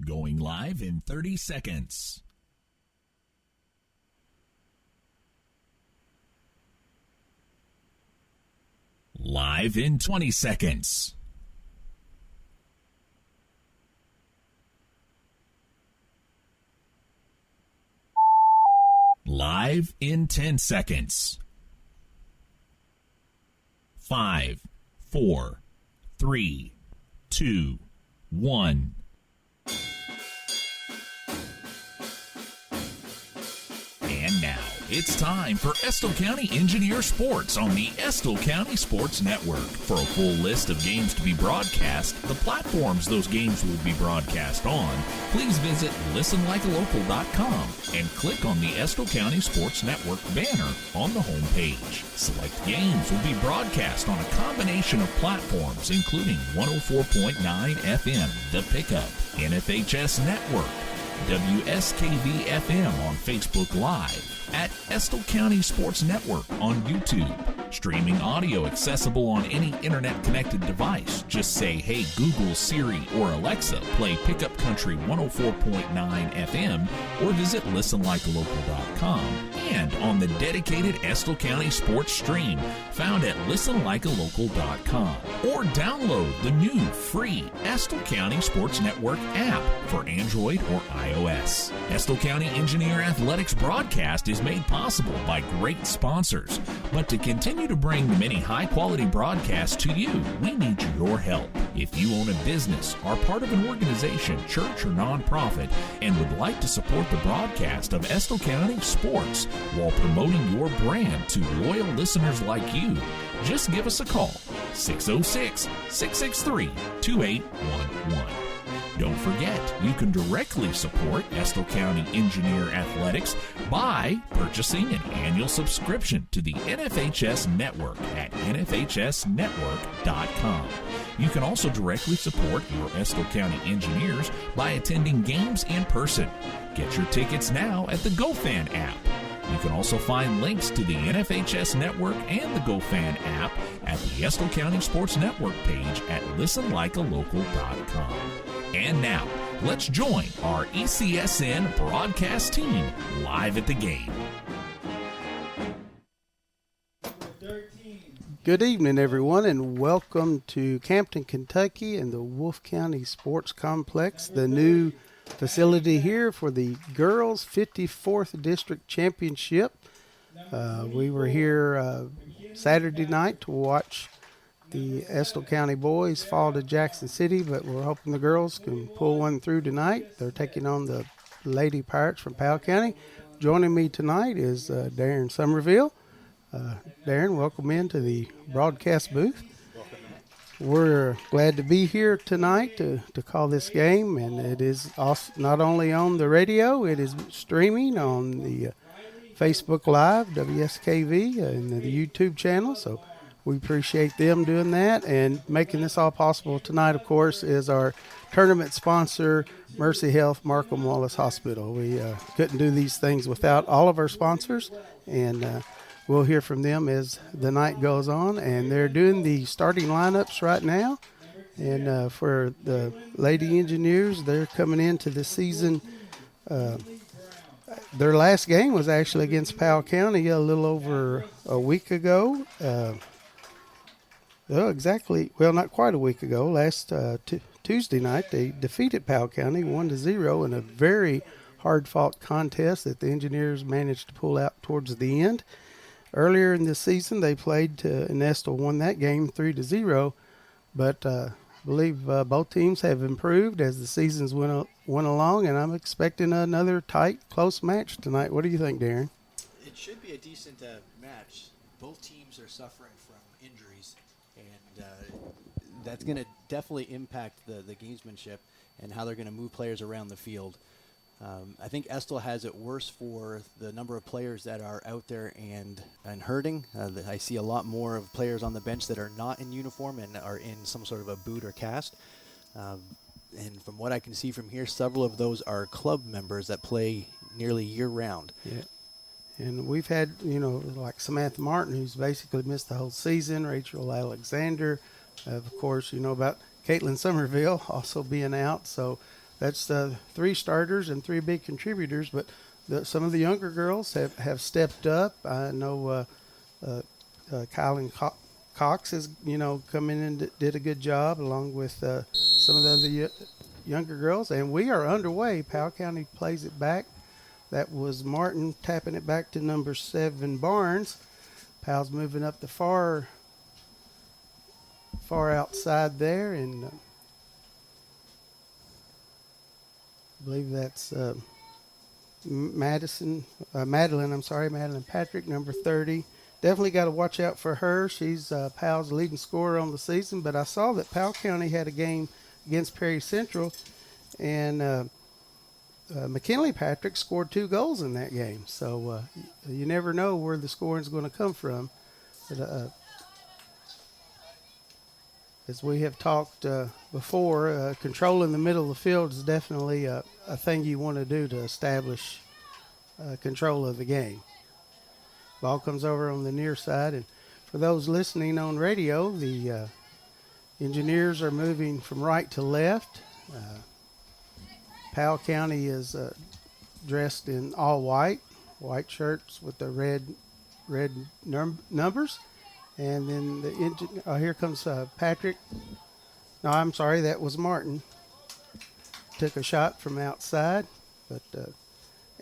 Going live in 30 seconds. Live in 20 seconds. Live in 10 seconds. 5, 4, 3, 2, 1. And now, it's time for Estill County Engineer Sports on the Estill County Sports Network. For a full list of games to be broadcast, the platforms those games will be broadcast on, please visit listenlikealocal.com and click on the Estill County Sports Network banner on the home page. Select games will be broadcast on a combination of platforms, including 104.9 FM, The Pickup, NFHS Network, WSKV FM on Facebook Live, at Estill County Sports Network on YouTube. Streaming audio accessible on any internet-connected device. Just say, hey Google, Siri, or Alexa, play Pickup Country 104.9 FM, or visit listenlikealocal.com. And on the dedicated Estill County Sports Stream, found at listenlikealocal.com. Or download the new free Estill County Sports Network app for Android or iOS. Estill County Engineer Athletics broadcast is made possible by great sponsors. But to continue to bring the many high-quality broadcasts to you, we need your help. If you own a business, are part of an organization, church, or nonprofit, and would like to support the broadcast of Estill County sports while promoting your brand to loyal listeners like you, just give us a call, 606-663-2811. Don't forget, you can directly support Estill County Engineer Athletics by purchasing an annual subscription to the NFHS Network at nfhsnetwork.com. You can also directly support your Estill County Engineers by attending games in person. Get your tickets now at the GoFan app. You can also find links to the NFHS Network and the GoFan app at the Estill County Sports Network page at listenlikealocal.com. And now, let's join our ECSN broadcast team live at the game. Good evening, everyone, and welcome to Campton, Kentucky and the Wolfe County Sports Complex, the new facility here for the Girls 54th District Championship. We were here Saturday night to watch the Estill County boys fall to Jackson City, but we're hoping the girls can pull one through tonight. They're taking on the Lady Pirates from Powell County. Joining me tonight is Darren Somerville. Darren, welcome into the broadcast booth. We're glad to be here tonight to call this game, and it is also not only on the radio, it is streaming on the Facebook Live, WSKV, and the YouTube channel, so we appreciate them doing that. And making this all possible tonight, of course, is our tournament sponsor, Mercy Health, Markham Wallace Hospital. We couldn't do these things without all of our sponsors, and we'll hear from them as the night goes on. And they're doing the starting lineups right now. And for the Lady Engineers, they're coming into the season. Their last game was actually against Powell County a little over a week ago. Not quite a week ago. Last Tuesday night, they defeated Powell County 1-0 in a very hard-fought contest that the Engineers managed to pull out towards the end. Earlier in the season, they played and Estill won that game 3-0, but I believe both teams have improved as the seasons went along, and I'm expecting another tight, close match tonight. What do you think, Darren? It should be a decent match. Both teams are suffering from injuries, and that's going to definitely impact the gamesmanship and how they're going to move players around the field. I think Estill has it worse for the number of players that are out there and hurting. I see a lot more of players on the bench that are not in uniform and are in some sort of a boot or cast. And from what I can see from here, several of those are club members that play nearly year-round. Yeah. And we've had, like Samantha Martin, who's basically missed the whole season, Rachel Alexander, of course, about Caitlin Somerville also being out. So that's 3 starters and 3 big contributors. But some of the younger girls have stepped up. I know Kylan Cox has, come in and did a good job along with some of the other younger girls. And we are underway. Powell County plays it back. That was Martin tapping it back to number 7, Barnes. Powell's moving up the far outside there, and I believe that's Madeline Patrick, number 30. Definitely got to watch out for her. She's Powell's leading scorer on the season, but I saw that Powell County had a game against Perry Central, and McKinley Patrick scored 2 goals in that game. So you never know where the scoring is going to come from. But as we have talked before, controlling the middle of the field is definitely a thing you want to do to establish control of the game. Ball comes over on the near side, and for those listening on radio, the Engineers are moving from right to left. Powell County is dressed in all white shirts with the red numbers. And then here comes Patrick. No, I'm sorry, that was Martin. Took a shot from outside, but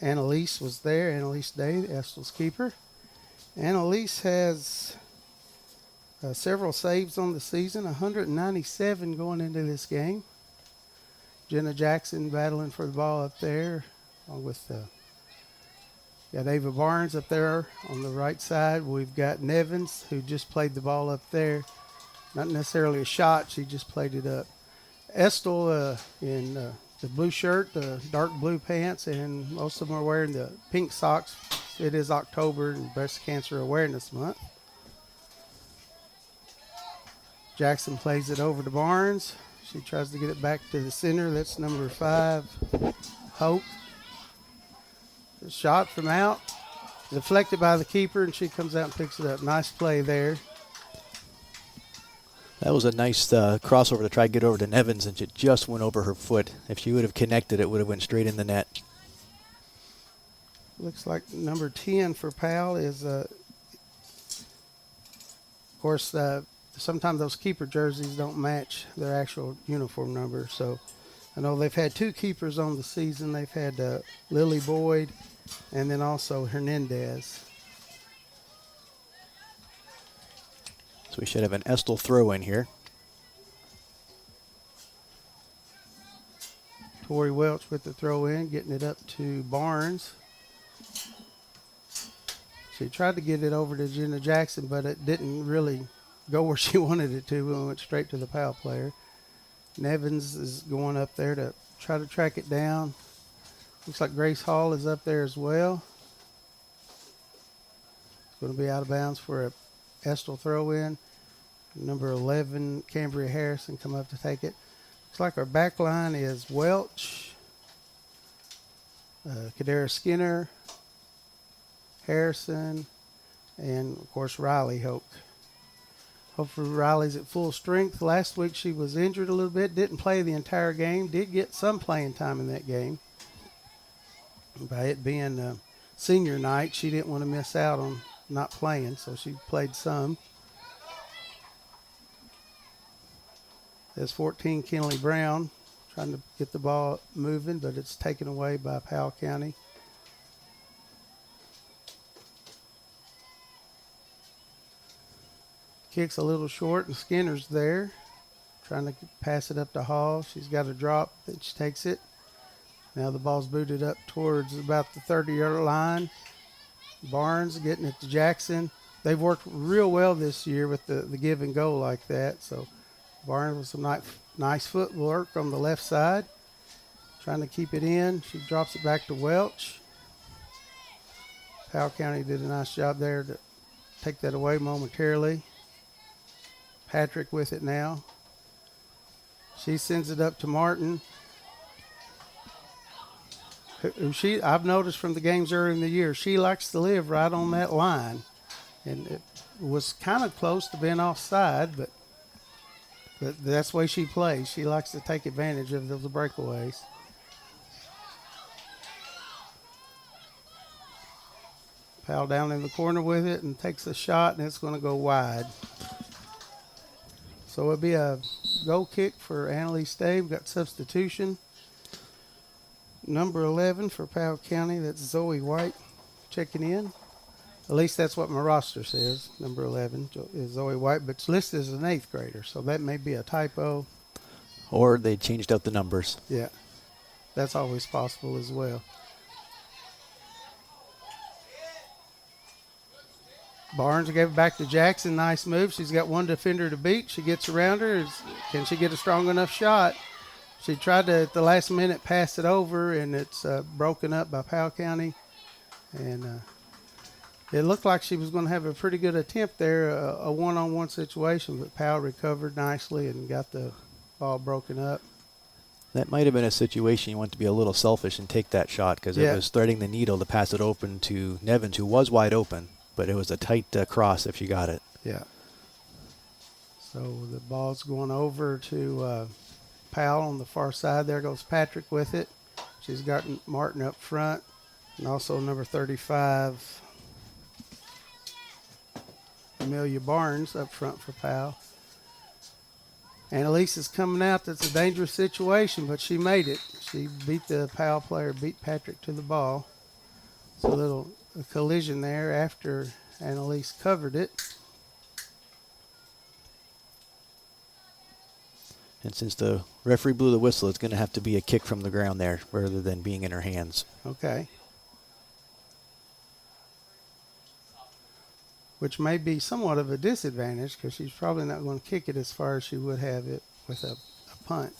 Annalise was there. Annalise Day, Estill's keeper. Annalise has several saves on the season, 197 going into this game. Jenna Jackson battling for the ball up there, along with got Ava Barnes up there on the right side. We've got Nevins, who just played the ball up there. Not necessarily a shot, she just played it up. Estill in the blue shirt, the dark blue pants, and most of them are wearing the pink socks. It is October and Breast Cancer Awareness Month. Jackson plays it over to Barnes. She tries to get it back to the center. That's number 5, Hope. The shot from out, deflected by the keeper, and she comes out and picks it up. Nice play there. That was a nice crossover to try to get over to Nevins, and it just went over her foot. If she would have connected, it would have went straight in the net. Looks like number 10 for Powell is, of course, sometimes those keeper jerseys don't match their actual uniform number. So I know they've had 2 keepers on the season. They've had Lily Boyd and then also Hernandez. So we should have an Estill throw in here. Tori Welch with the throw in, getting it up to Barnes. She tried to get it over to Jenna Jackson, but it didn't really go where she wanted it to. It went straight to the Powell player. Nevins is going up there to try to track it down. Looks like Grace Hall is up there as well. It's going to be out of bounds for a Estill throw in. Number 11, Cambria Harrison, come up to take it. Looks like our back line is Welch, Kadera Skinner, Harrison, and of course Riley Hoke. Hopefully Riley's at full strength. Last week she was injured a little bit, didn't play the entire game, did get some playing time in that game. By it being senior night, she didn't want to miss out on not playing, so she played some. There's 14, Kenley Brown, trying to get the ball moving, but it's taken away by Powell County. Kicks a little short, and Skinner's there, trying to pass it up to Hall. She's got a drop, then she takes it. Now the ball's booted up towards about the 30-yard line. Barnes getting it to Jackson. They've worked real well this year with the give and go like that. So Barnes with some nice footwork on the left side, trying to keep it in. She drops it back to Welch. Powell County did a nice job there to take that away momentarily. Patrick with it now. She sends it up to Martin. I've noticed from the games earlier in the year, she likes to live right on that line. And it was kind of close to being offside, but that's the way she plays. She likes to take advantage of those breakaways. Powell down in the corner with it and takes a shot, and it's going to go wide. So it'll be a goal kick for Annalise Day. We've got substitution. Number 11 for Powell County, that's Zoe White checking in. At least that's what my roster says. Number 11 is Zoe White, but it's listed as an 8th grader, so that may be a typo. Or they changed out the numbers. Yeah, that's always possible as well. Barnes gave it back to Jackson. Nice move. She's got one defender to beat. She gets around her. Can she get a strong enough shot? She tried to, at the last minute, pass it over, and it's broken up by Powell County. And it looked like she was going to have a pretty good attempt there, a one-on-one situation, but Powell recovered nicely and got the ball broken up. That might have been a situation you want to be a little selfish and take that shot because it was threading the needle to pass it open to Nevins, who was wide open. But it was a tight cross if you got it. Yeah. So the ball's going over to Powell on the far side. There goes Patrick with it. She's got Martin up front. And also number 35, Amelia Barnes up front for Powell. Annalise is coming out. That's a dangerous situation, but she made it. She beat the Powell player, beat Patrick to the ball. It's a collision there after Annalise covered it. And since the referee blew the whistle, it's going to have to be a kick from the ground there rather than being in her hands. Okay. Which may be somewhat of a disadvantage because she's probably not going to kick it as far as she would have it with a punt.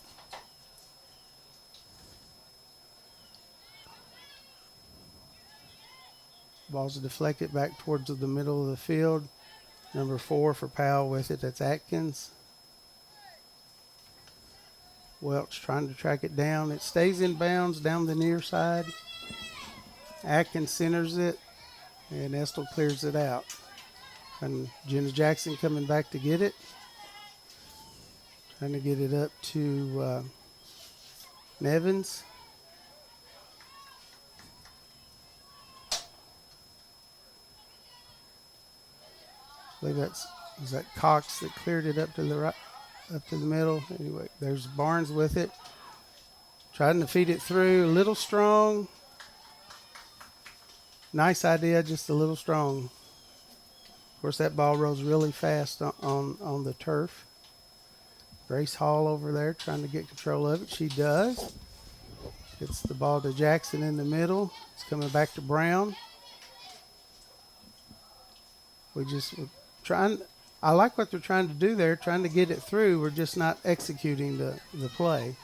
Ball's deflected back towards the middle of the field. Number 4 for Powell with it. That's Atkins. Welch trying to track it down. It stays in bounds down the near side. Atkins centers it, and Estill clears it out. And Jenna Jackson coming back to get it. Trying to get it up to Nevins. I believe was that Cox that cleared it up to the right, up to the middle. Anyway, there's Barnes with it. Trying to feed it through, a little strong. Nice idea, just a little strong. Of course, that ball rolls really fast on the turf. Grace Hall over there trying to get control of it. She does. Gets the ball to Jackson in the middle. It's coming back to Brown. We're trying. I like what they're trying to do there, trying to get it through. We're just not executing the play.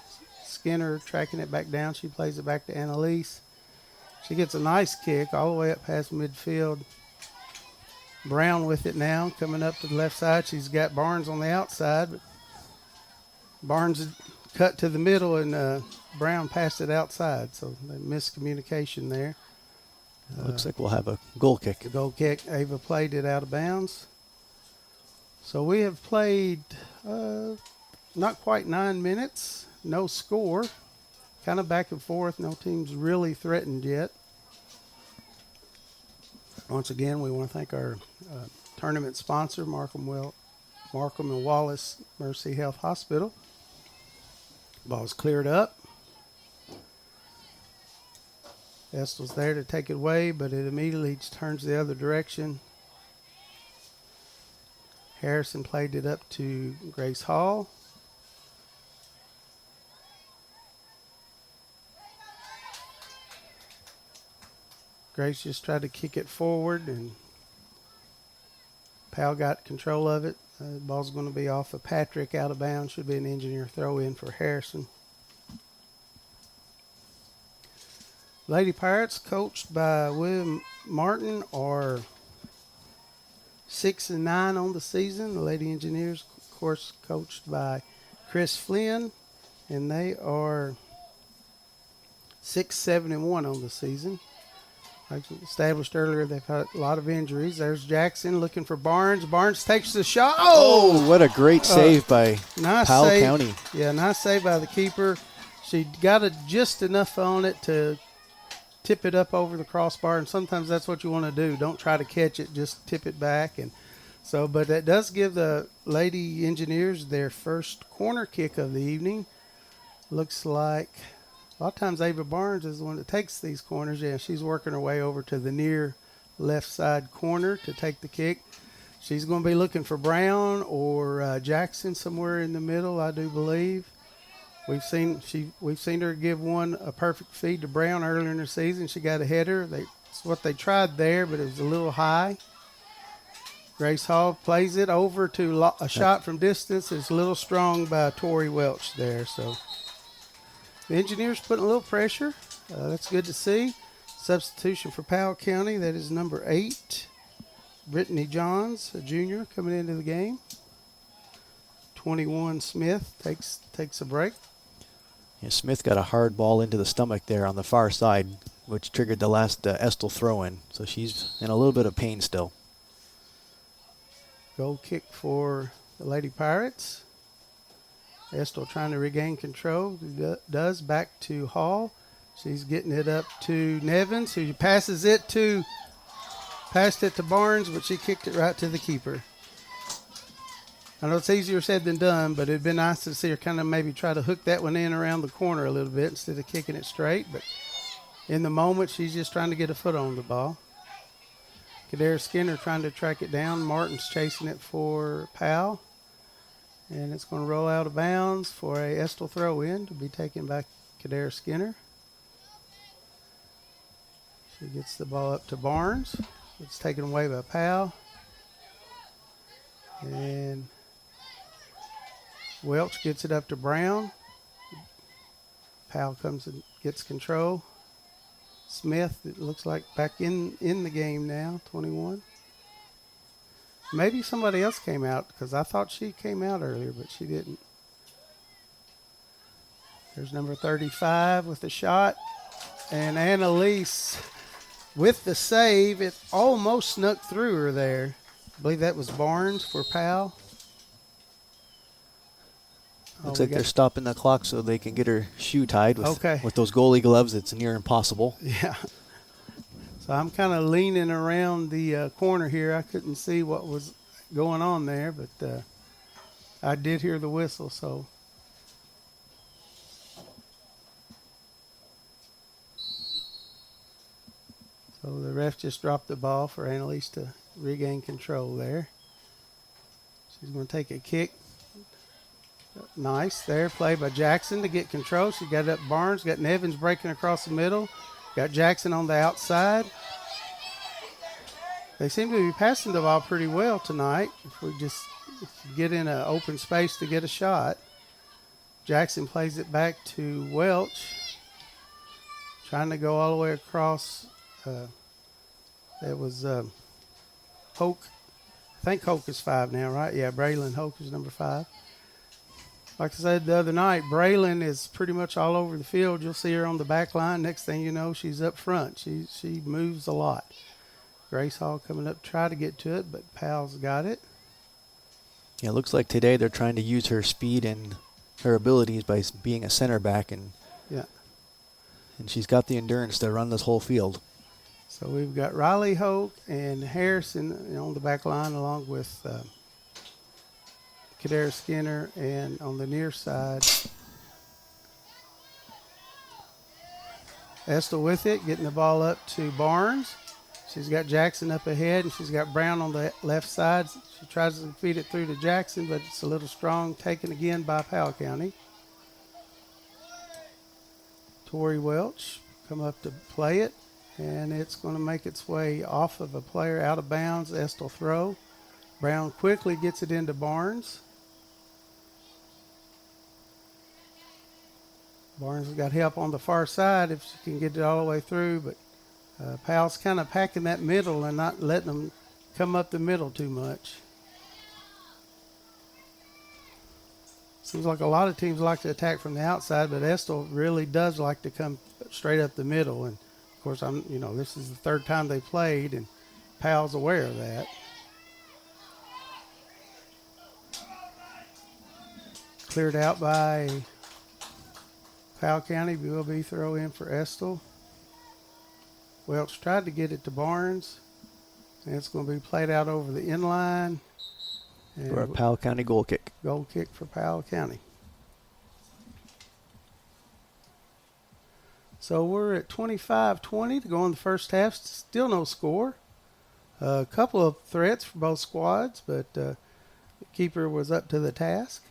Skinner tracking it back down. She plays it back to Annalise. She gets a nice kick all the way up past midfield. Brown with it now, coming up to the left side. She's got Barnes on the outside, but Barnes cut to the middle, and Brown passed it outside. So miscommunication there. Looks like we'll have a goal kick. The goal kick. Ava played it out of bounds. So we have played not quite 9 minutes. No score. Kind of back and forth. No team's really threatened yet. Once again, we want to thank our tournament sponsor, Markham and Wallace Mercy Health Hospital. Ball's cleared up. Estill's there to take it away, but it immediately turns the other direction. Harrison played it up to Grace Hall. Grace just tried to kick it forward, and Powell got control of it. The ball's going to be off of Patrick, out of bounds. Should be an engineer throw in for Harrison. Lady Pirates, coached by William Martin, are 6-9 on the season. The Lady Engineers, of course, coached by Chris Flynn, and they are 6-7-1 on the season. Like established earlier, they've had a lot of injuries. There's Jackson looking for Barnes. Barnes takes the shot. Oh, what a great save by nice Powell save. County. Yeah, nice save by the keeper. She got just enough on it to tip it up over the crossbar, and sometimes that's what you want to do. Don't try to catch it, just tip it back. And so, but that does give the Lady Engineers their first corner kick of the evening. Looks like a lot of times Ava Barnes is the one that takes these corners. Yeah, she's working her way over to the near left side corner to take the kick. She's going to be looking for Brown or Jackson somewhere in the middle, I do believe. We've seen her give one a perfect feed to Brown earlier in the season. She got a header. That's what they tried there, but it was a little high. Grace Hall plays it over to a shot from distance. It's a little strong by Tori Welch there. So the Engineers putting a little pressure. That's good to see. Substitution for Powell County. That is number 8. Brittany Johns, a junior, coming into the game. 21 Smith takes a break. Yeah, Smith got a hard ball into the stomach there on the far side, which triggered the last Estill throw-in. So she's in a little bit of pain still. Goal kick for the Lady Pirates. Estill trying to regain control. Does back to Hall. She's getting it up to Nevins, who passed it to Barnes, but she kicked it right to the keeper. I know it's easier said than done, but it'd been nice to see her kind of maybe try to hook that one in around the corner a little bit instead of kicking it straight. But in the moment, she's just trying to get a foot on the ball. Kadara Skinner trying to track it down. Martin's chasing it for Powell. And it's going to roll out of bounds for a Estill throw-in to be taken by Kadara Skinner. She gets the ball up to Barnes. It's taken away by Powell. And Welch gets it up to Brown. Powell comes and gets control. Smith, it looks like back in the game now, 21. Maybe somebody else came out because I thought she came out earlier, but she didn't. There's number 35 with the shot. And Annalise with the save. It almost snuck through her there. I believe that was Barnes for Powell. Looks like they're stopping the clock so they can get her shoe tied. With those goalie gloves, it's near impossible. Yeah. So I'm kind of leaning around the corner here. I couldn't see what was going on there, but I did hear the whistle. So the ref just dropped the ball for Annalise to regain control there. She's going to take a kick. Nice there. Play by Jackson to get control. She got it up Barnes. Got Nevins breaking across the middle. Got Jackson on the outside. They seem to be passing the ball pretty well tonight. If we just get in an open space to get a shot. Jackson plays it back to Welch. Trying to go all the way across. That was Hoke. I think Hoke is 5 now, right? Yeah, Braylon Hoke is number 5. Like I said the other night, Braylon is pretty much all over the field. You'll see her on the back line. Next thing you know, she's up front. She moves a lot. Grace Hall coming up to try to get to it, but Powell's got it. Yeah, it looks like today they're trying to use her speed and her abilities by being a center back, and she's got the endurance to run this whole field. So we've got Riley Hoke and Harrison on the back line along with Kadara Skinner, and on the near side, Estill with it, getting the ball up to Barnes. She's got Jackson up ahead, and she's got Brown on the left side. She tries to feed it through to Jackson, but it's a little strong, taken again by Powell County. Tori Welch come up to play it, and it's going to make its way off of a player out of bounds. Estill throw. Brown quickly gets it into Barnes. Barnes has got help on the far side if she can get it all the way through, but Powell's kind of packing that middle and not letting them come up the middle too much. Seems like a lot of teams like to attack from the outside, but Estill really does like to come straight up the middle. And of course, this is the 3rd time they played, and Powell's aware of that. Cleared out by Powell County. Will be throw in for Estill. Welch tried to get it to Barnes, and it's going to be played out over the inline. For a Powell County goal kick. Goal kick for Powell County. So we're at 25-20 to go in the first half. Still no score. A couple of threats for both squads, but the keeper was up to the task.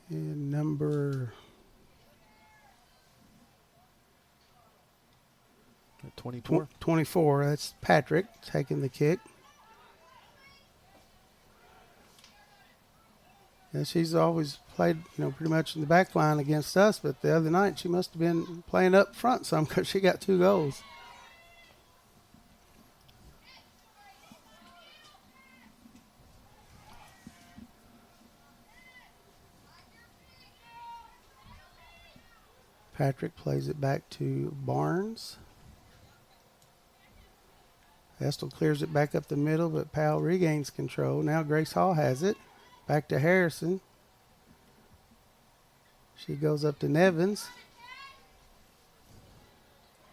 And number 24, that's Patrick taking the kick. Yeah, she's always played, pretty much in the back line against us, but the other night she must have been playing up front some because she got 2 goals. Patrick plays it back to Barnes. Estill clears it back up the middle, but Powell regains control. Now Grace Hall has it. Back to Harrison. She goes up to Nevins.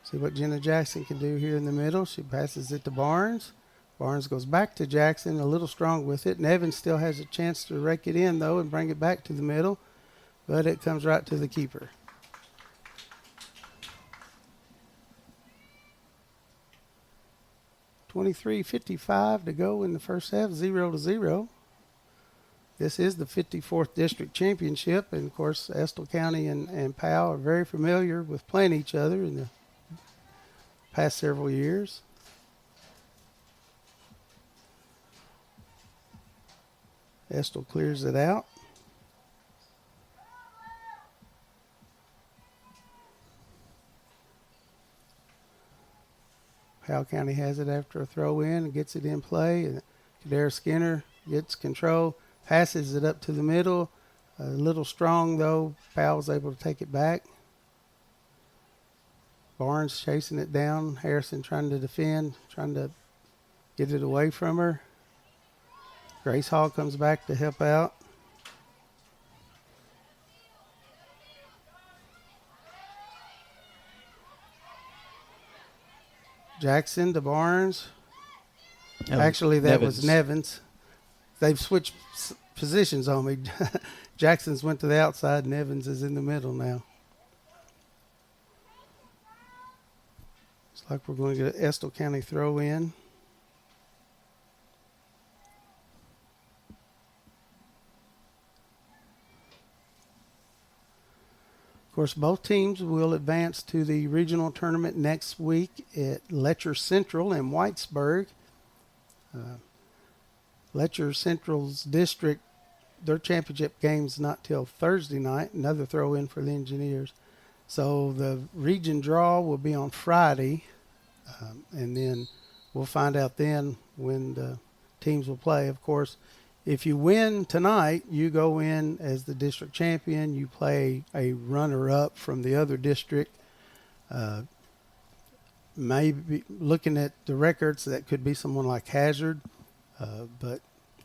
See what Jenna Jackson can do here in the middle. She passes it to Barnes. Barnes goes back to Jackson, a little strong with it. Nevins still has a chance to rake it in, though, and bring it back to the middle, but it comes right to the keeper. .53:55 to go in the first half, 0-0. This is the 54th District Championship, and of course, Estill County and Powell are very familiar with playing each other in the past several years. Estill clears it out. Powell County has it after a throw in and gets it in play. And Kadara Skinner gets control, passes it up to the middle. A little strong, though. Powell's able to take it back. Barnes chasing it down. Harrison trying to defend, trying to get it away from her. Grace Hall comes back to help out. Jackson to Barnes. Actually, that was Nevins. They've switched positions on me. Jackson's went to the outside. Nevins is in the middle now. Looks like we're going to get an Estill County throw in. Of course, both teams will advance to the regional tournament next week at Letcher Central in Whitesburg. Letcher Central's district, their championship game's not till Thursday night. Another throw in for the Engineers. So the region draw will be on Friday, and then we'll find out then when the teams will play. Of course, if you win tonight, you go in as the district champion. You play a runner-up from the other district. Maybe looking at the records, that could be someone like Hazard. But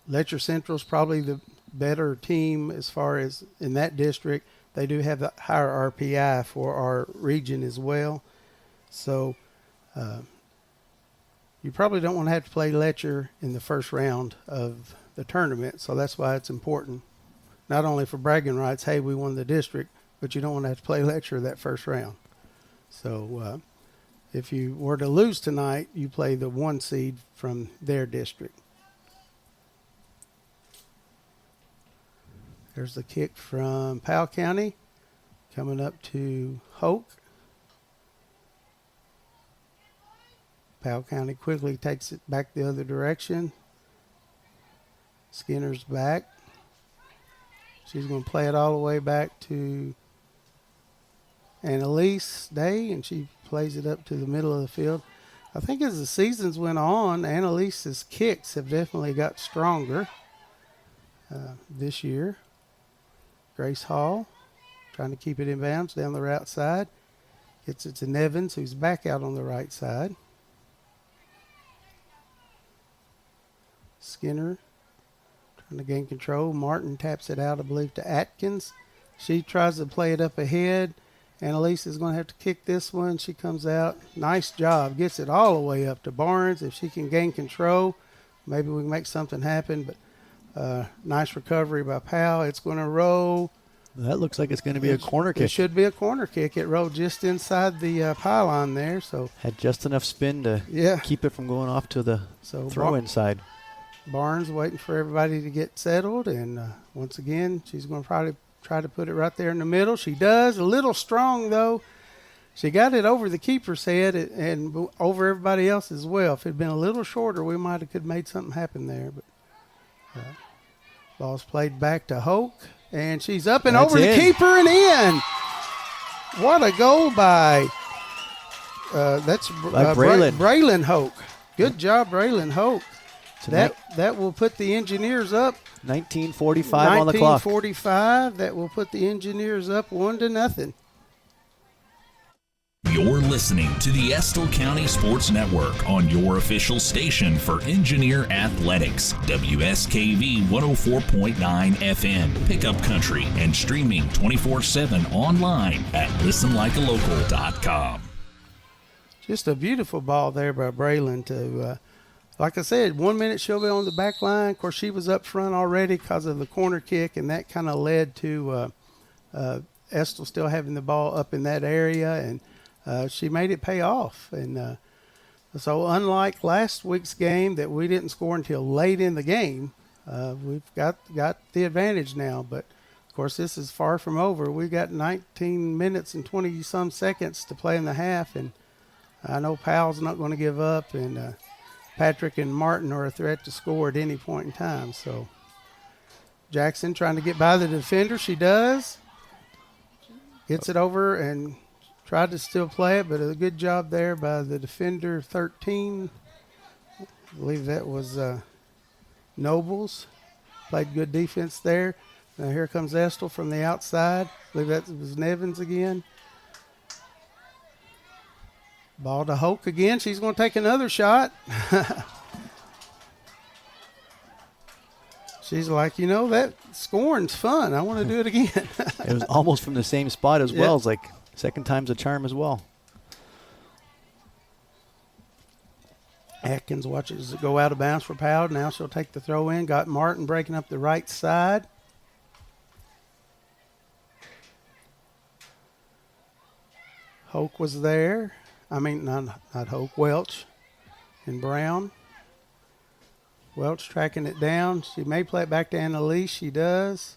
Letcher Central is probably the better team as far as in that district. They do have the higher RPI for our region as well. So you probably don't want to have to play Letcher in the first round of the tournament. So that's why it's important, not only for bragging rights, hey, we won the district, but you don't want to have to play Letcher that first round. So if you were to lose tonight, you play the 1 seed from their district. There's the kick from Powell County coming up to Hoke. Powell County quickly takes it back the other direction. Skinner's back. She's going to play it all the way back to Annalise Day, and she plays it up to the middle of the field. I think as the seasons went on, Annalise's kicks have definitely got stronger this year. Grace Hall trying to keep it in bounds down the right side. Gets it to Nevins, who's back out on the right side. Skinner trying to gain control. Martin taps it out, I believe, to Atkins. She tries to play it up ahead. Annalise is going to have to kick this one. She comes out. Nice job. Gets it all the way up to Barnes. If she can gain control, maybe we can make something happen. But nice recovery by Powell. It's going to roll. That looks like it's going to be a corner kick. It should be a corner kick. It rolled just inside the pylon there. So had just enough spin to keep it from going off to the throw-in side. Barnes waiting for everybody to get settled. And once again, she's going to probably try to put it right there in the middle. She does. A little strong, though. She got it over the keeper's head and over everybody else as well. If it had been a little shorter, we might have could made something happen there. But ball's played back to Hoke. And she's up and over the keeper and in. What a goal by Braylon Hoke. Good job, Braylon Hoke. That will put the Engineers up. 19:45 on the clock. 19:45. That will put the Engineers up 1-0. You're listening to the Estill County Sports Network on your official station for Engineer Athletics, WSKV 104.9 FM, Pickup Country, and streaming 24/7 online at listenlikealocal.com. Just a beautiful ball there by Braylon to, like I said, 1 minute she'll be on the back line. Of course, she was up front already because of the corner kick, and that kind of led to Estill still having the ball up in that area, and she made it pay off. And so unlike last week's game that we didn't score until late in the game, we've got the advantage now. But, of course, this is far from over. We've got 19 minutes and 20-some seconds to play in the half, and I know Powell's not going to give up, and Patrick and Martin are a threat to score at any point in time. So Jackson trying to get by the defender. She does. Gets it over and tried to still play it, but a good job there by the defender, 13. I believe that was Nobles. Played good defense there. Now here comes Estill from the outside. I believe that was Nevins again. Ball to Hoke again. She's going to take another shot. She's like, that scoring's fun. I want to do it again. It was almost from the same spot as well. It's like second time's a charm as well. Atkins watches it go out of bounds for Powell. Now she'll take the throw in. Got Martin breaking up the right side. Hoke was there. I mean, not Hoke, Welch and Brown. Welch tracking it down. She may play it back to Annalise. She does.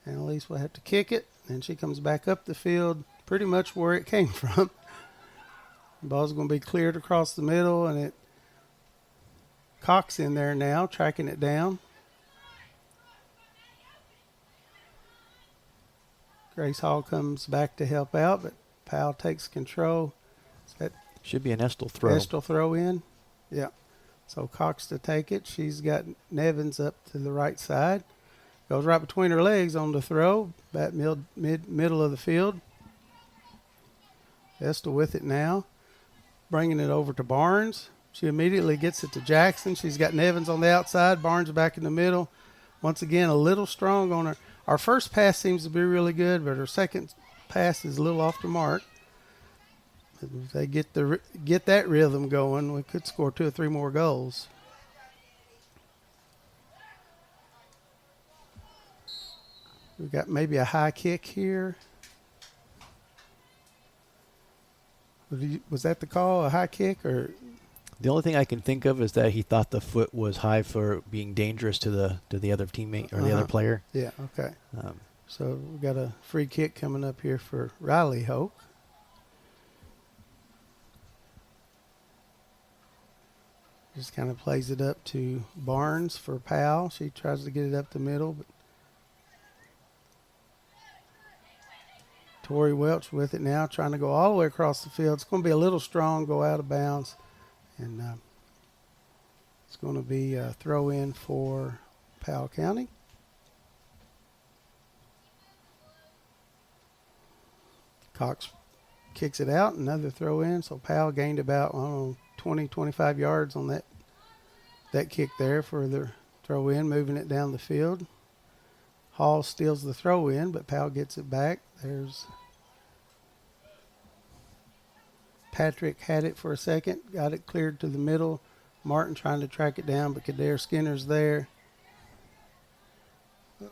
Annalise will have to kick it, and she comes back up the field pretty much where it came from. The ball's going to be cleared across the middle, and Cox in there now, tracking it down. Grace Hall comes back to help out, but Powell takes control. That should be an Estill throw. Estill throw in. Yeah. So Cox to take it. She's got Nevins up to the right side. Goes right between her legs on the throw. Back middle of the field. Estill with it now. Bringing it over to Barnes. She immediately gets it to Jackson. She's got Nevins on the outside. Barnes back in the middle. Once again, a little strong on her. Our first pass seems to be really good, but her second pass is a little off the mark. If they get that rhythm going, we could score 2 or 3 more goals. We've got maybe a high kick here. Was that the call, a high kick? Or the only thing I can think of is that he thought the foot was high for being dangerous to the other teammate or the other player. Yeah, okay. So we've got a free kick coming up here for Riley Hoke. Just kind of plays it up to Barnes for Powell. She tries to get it up the middle, but Tori Welch with it now, trying to go all the way across the field. It's going to be a little strong, go out of bounds, and it's going to be a throw in for Powell County. Cox kicks it out, another throw in. So Powell gained about 20, 25 yards on that kick there for the Throw in, moving it down the field. Hall steals the throw in, but Powell gets it back. There's Patrick had it for a second, got it cleared to the middle. Martin trying to track it down, but Kader Skinner's there.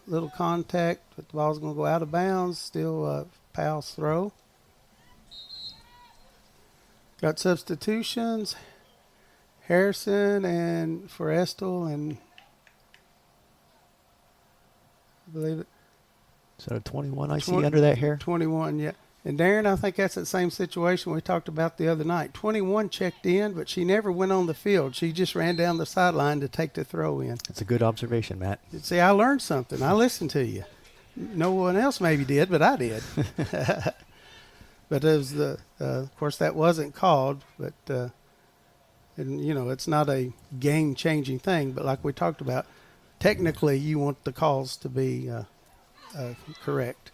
Little contact, but the ball's going to go out of bounds. Still Powell's throw. Got substitutions. Harrison and for Estill, and I believe it. Is that a 21 I see under that hair? 21, yeah. And Darren, I think that's the same situation we talked about the other night. 21 checked in, but she never went on the field. She just ran down the sideline to take the throw in. That's a good observation, Matt. See, I learned something. I listened to you. No one else maybe did, but I did. But it was of course, that wasn't called, but and it's not a game-changing thing. But like we talked about, technically you want the calls to be correct.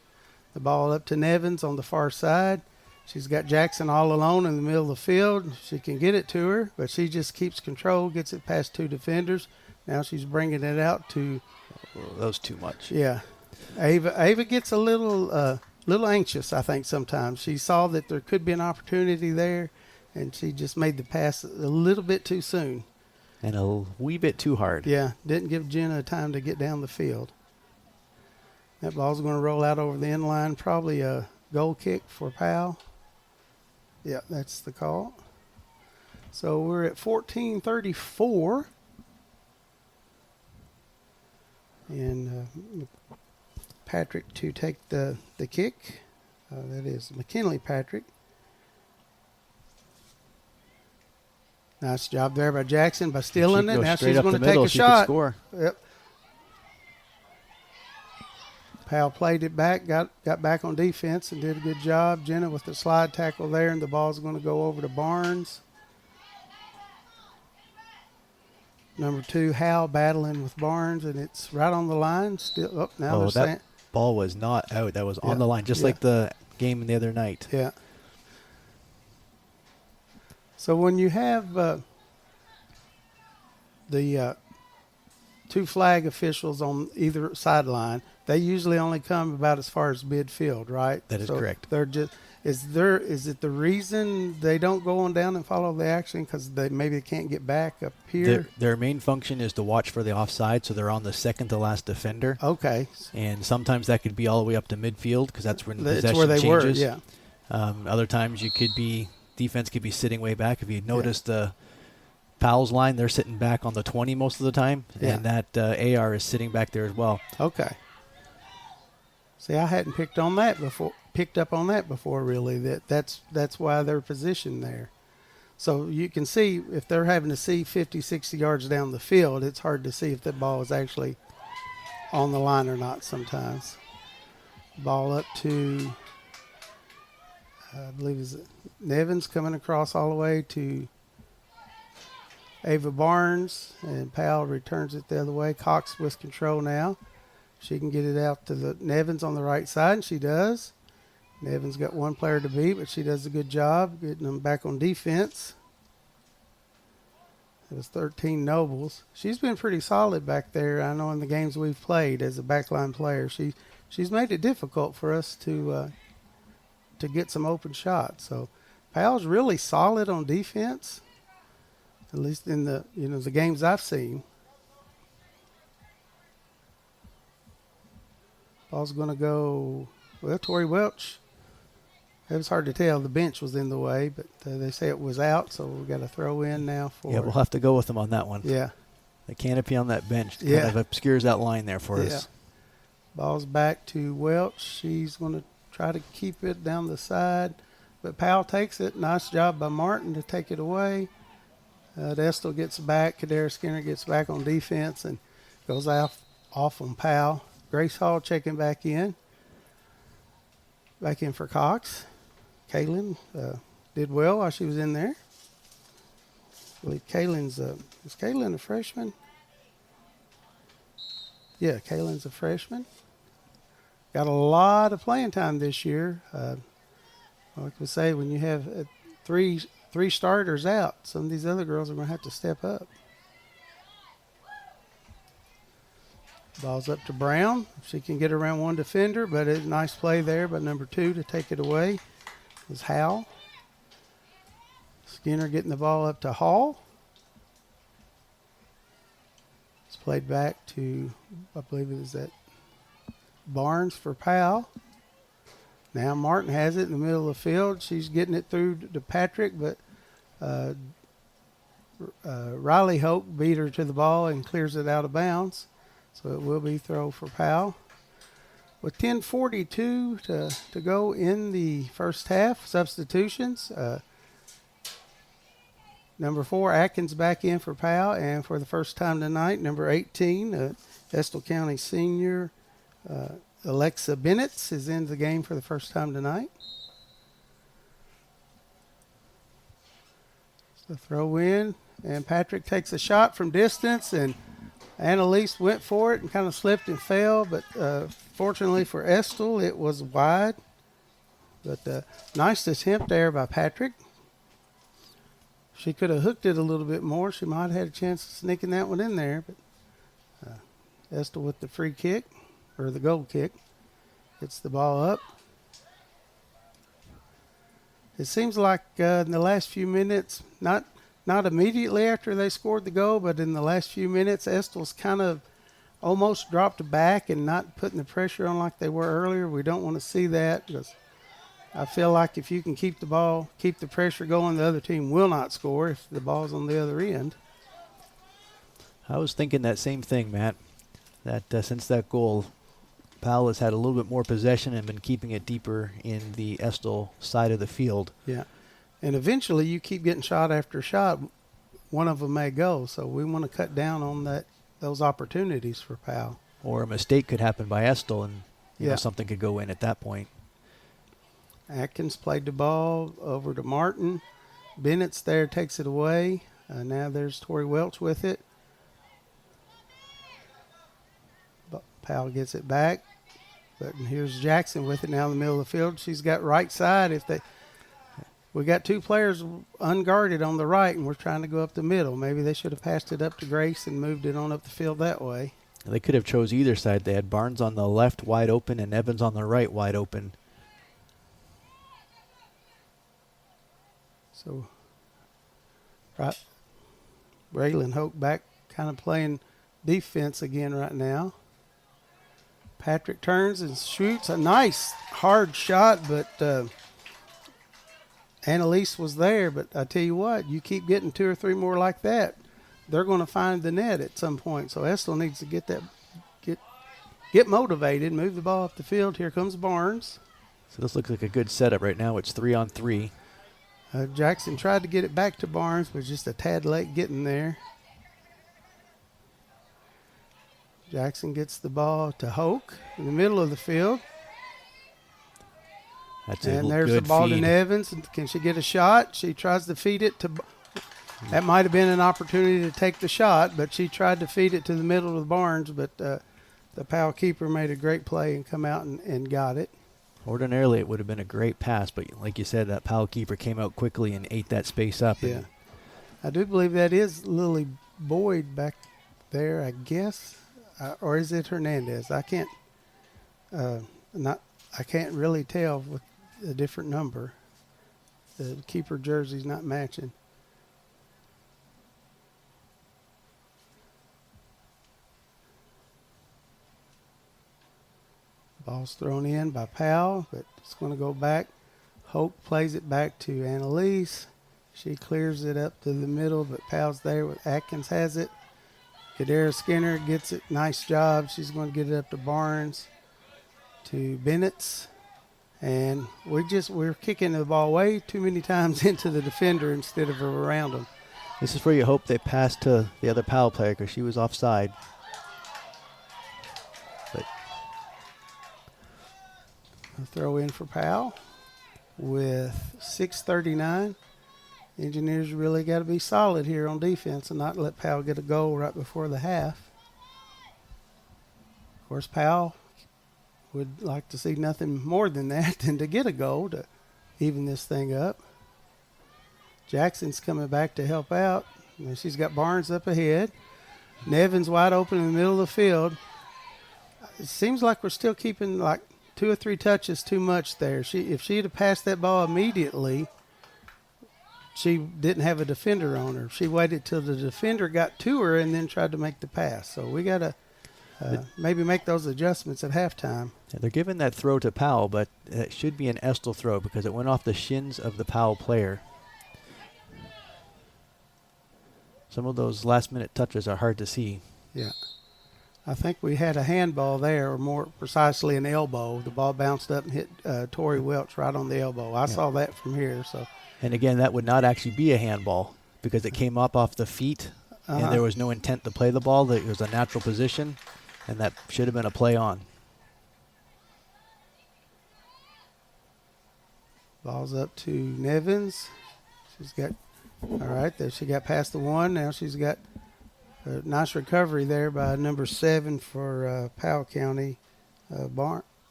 The ball up to Nevins on the far side. She's got Jackson all alone in the middle of the field. She can get it to her, but she just keeps control, gets it past 2 defenders. Now she's bringing it out to. Oh, that was too much. Yeah, Ava gets a little anxious, I think, sometimes. She saw that there could be an opportunity there, and she just made the pass a little bit too soon. And a wee bit too hard. Yeah, didn't give Jenna time to get down the field. That ball's going to roll out over the end line, probably a goal kick for Powell. Yeah, that's the call. So we're at 14:34. And Patrick to take the kick. That is McKinley Patrick. Nice job there by Jackson by stealing it. Now she's going to take a shot. Score. Yep. Powell played it back, got back on defense and did a good job. Jenna with the slide tackle there, and the ball's going to go over to Barnes. Number 2, Hal battling with Barnes, and it's right on the line. Still, now that ball was not out. That was on the line, just like the game the other night. Yeah. So when you have the 2 flag officials on either sideline, they usually only come about as far as midfield, right? That is correct. They're just is it the reason they don't go on down and follow the action because maybe they can't get back up here? Their main function is to watch for the offside, so they're on the second to last defender. Okay. And sometimes that could be all the way up to midfield because that's when possession that's where they changes. were, yeah. Other times defense could be sitting way back. If you notice the Powell's line, they're sitting back on the 20 most of the time, and that AR is sitting back there as well. Okay. See, I hadn't picked up on that before, really. That's why they're positioned there. So you can see if they're having to see 50, 60 yards down the field, it's hard to see if that ball is actually on the line or not sometimes. Ball up to, I believe is Nevins coming across all the way to Ava Barnes, and Powell returns it the other way. Cox with control now. She can get it out to the Nevins on the right side, and she does. Nevins got one player to beat, but she does a good job getting them back on defense. It was 13 Nobles. She's been pretty solid back there, I know, in the games we've played as a backline player. She's made it difficult for us to get some open shots. So Powell's really solid on defense, at least in the the games I've seen. Ball's going to go, Tori Welch. It was hard to tell. The bench was in the way, but they say it was out, so we've got to throw in now for. Yeah, we'll have to go with them on that one. Yeah. The canopy on that bench kind of obscures that line there for us. Ball's back to Welch. She's going to try to keep it down the side, but Powell takes it. Nice job by Martin to take it away. Estill gets back. Kader Skinner gets back on defense and goes off on Powell. Grace Hall checking back in. Back in for Cox. Kaylin did well while she was in there. I believe Kaylin's is Kaylin a freshman? Yeah, Kaylin's a freshman. Got a lot of playing time this year. Like we say, when you have three starters out, some of these other girls are going to have to step up. Ball's up to Brown. She can get around one defender, but it's a nice play there by number 2 to take it away. It was Howell. Skinner getting the ball up to Hall. It's played back to, I believe it is that Barnes for Powell. Now Martin has it in the middle of the field. She's getting it through to Patrick, but Riley Hope beat her to the ball and clears it out of bounds. So it will be throw for Powell. With 10:42 to go in the first half, substitutions. Number 4, Atkins back in for Powell, and for the first time tonight, number 18, Estill County senior Alexa Bennett is in the game for the first time tonight. So throw in, and Patrick takes a shot from distance, and Annalise went for it and kind of slipped and fell, but fortunately for Estill, it was wide. But nice attempt there by Patrick. She could have hooked it a little bit more. She might have had a chance of sneaking that one in there, but Estill with the free kick, or the goal kick, gets the ball up. It seems like in the last few minutes, not immediately after they scored the goal, but in the last few minutes, Estill's kind of almost dropped back and not putting the pressure on like they were earlier. We don't want to see that, because I feel like if you can keep the ball, keep the pressure going, the other team will not score if the ball's on the other end. I was thinking that same thing, Matt, that since that goal, Powell has had a little bit more possession and been keeping it deeper in the Estill side of the field. Yeah. And eventually you keep getting shot after shot, one of them may go. So we want to cut down on those opportunities for Powell. Or a mistake could happen by Estill, and you know, something could go in at that point. Atkins played the ball over to Martin. Bennett's there, takes it away. Now there's Tori Welch with it. But Powell gets it back. But here's Jackson with it now in the middle of the field. She's got right side. We got 2 players unguarded on the right, and we're trying to go up the middle. Maybe they should have passed it up to Grace and moved it on up the field that way. They could have chose either side. They had Barnes on the left wide open and Evans on the right wide open. So, right, Braylon Hope back kind of playing defense again right now. Patrick turns and shoots a nice hard shot, but Annalise was there. But I tell you what, you keep getting 2 or 3 more like that, they're going to find the net at some point. So Estill needs to get motivated, move the ball up the field. Here comes Barnes. So this looks like a good setup right now. It's 3-on-3. Jackson tried to get it back to Barnes, but just a tad late getting there. Jackson gets the ball to Hoke in the middle of the field. And there's the ball to Evans. Can she get a shot? She tries to feed it to. That might have been an opportunity to take the shot, but she tried to feed it to the middle of Barnes, but the Powell keeper made a great play and come out and got it. Ordinarily, it would have been a great pass, but like you said, that Powell keeper came out quickly and ate that space up. Yeah. I do believe that is Lily Boyd back there, I guess. Or is it Hernandez? I can't really tell with a different number. The keeper jersey's not matching. Ball's thrown in by Powell, but it's going to go back. Hope plays it back to Annalise. She clears it up to the middle, but Powell's there with Atkins has it. Kadera Skinner gets it. Nice job. She's going to get it up to Barnes, to Bennett's. And we're kicking the ball way too many times into the defender instead of around them. This is where you hope they pass to the other Powell player because she was offside. But a throw in for Powell with 6:39. Engineers really got to be solid here on defense and not let Powell get a goal right before the half. Of course, Powell would like to see nothing more than that than to get a goal to even this thing up. Jackson's coming back to help out. And she's got Barnes up ahead. Nevin's wide open in the middle of the field. it seems like we're still keeping like 2 or 3 touches too much there. If she'd have passed that ball immediately, she didn't have a defender on her. She waited till the defender got to her and then tried to make the pass. So we got to maybe make those adjustments at halftime. They're giving that throw to Powell, but it should be an Estill throw because it went off the shins of the Powell player. Some of those last-minute touches are hard to see. Yeah. I think we had a handball there, or more precisely an elbow. The ball bounced up and hit Tori Welch right on the elbow. I saw that from here. So. And again, that would not actually be a handball because it came up off the feet, and there was no intent to play the ball. It was a natural position, and that should have been a play on. Ball's up to Nevins. She's got, all right, there she got past the one. Now she's got a nice recovery there by number 7 for Powell County,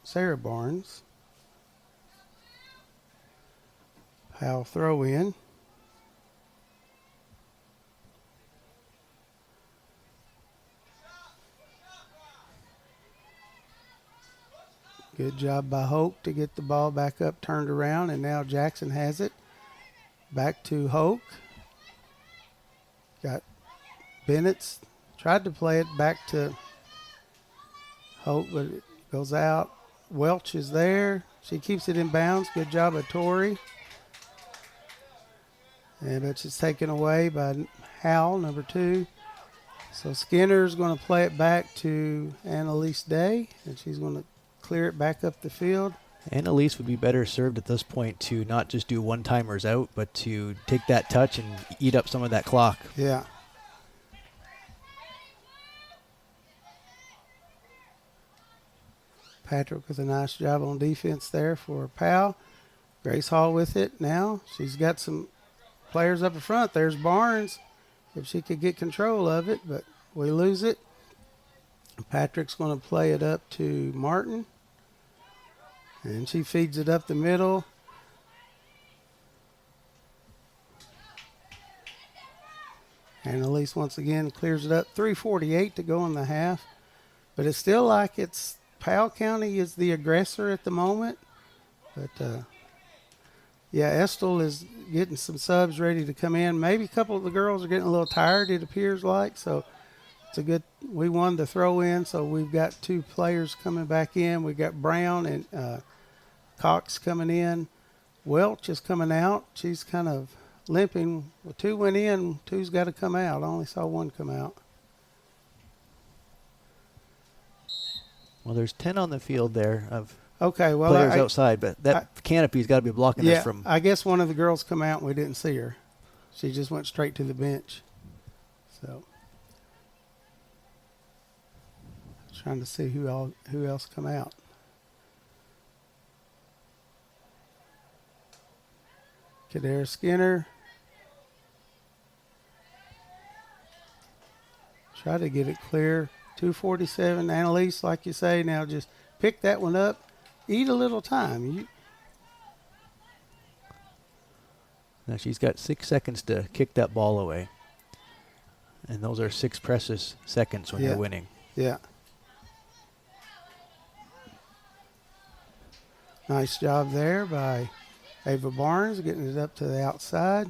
Sarah Barnes. Powell throw in. Good job by Hoke to get the ball back up, turned around, and now Jackson has it. Back to Hoke. Got Bennett's tried to play it back to Hope, but it goes out. Welch is there. She keeps it in bounds. Good job of Tori. And but it's taken away by Howell, number 2. So Skinner's going to play it back to Annalise Day, and she's going to clear it back up the field. Annalise would be better served at this point to not just do one-timers out, but to take that touch and eat up some of that clock. Yeah. Patrick with a nice job on defense there for Powell. Grace Hall with it now. She's got some players up in front. There's Barnes, if she could get control of it, but we lose it. Patrick's going to play it up to Martin, and she feeds it up the middle. And Elise once again clears it up. 3:48 to go in the half, but it's still like it's Powell County is the aggressor at the moment. But yeah, Estill is getting some subs ready to come in. Maybe a couple of the girls are getting a little tired, it appears like. So it's a good, we won the throw in, so we've got 2 players coming back in. We've got Brown and Cox coming in. Welch is coming out. She's kind of limping. Well, 2 went in, 2's got to come out. I only saw 1 come out. Well, there's 10 on the field there of players outside, but that canopy's got to be blocking us from. I guess one of the girls come out and we didn't see her. She just went straight to the bench. So, trying to see who else come out. Kadera Skinner. Try to get it clear. 2:47. Annalise, like you say, now just pick that one up. Eat a little time. Now she's got 6 seconds to kick that ball away. And those are 6 precious seconds when you're winning. Yeah. Nice job there by Ava Barnes getting it up to the outside.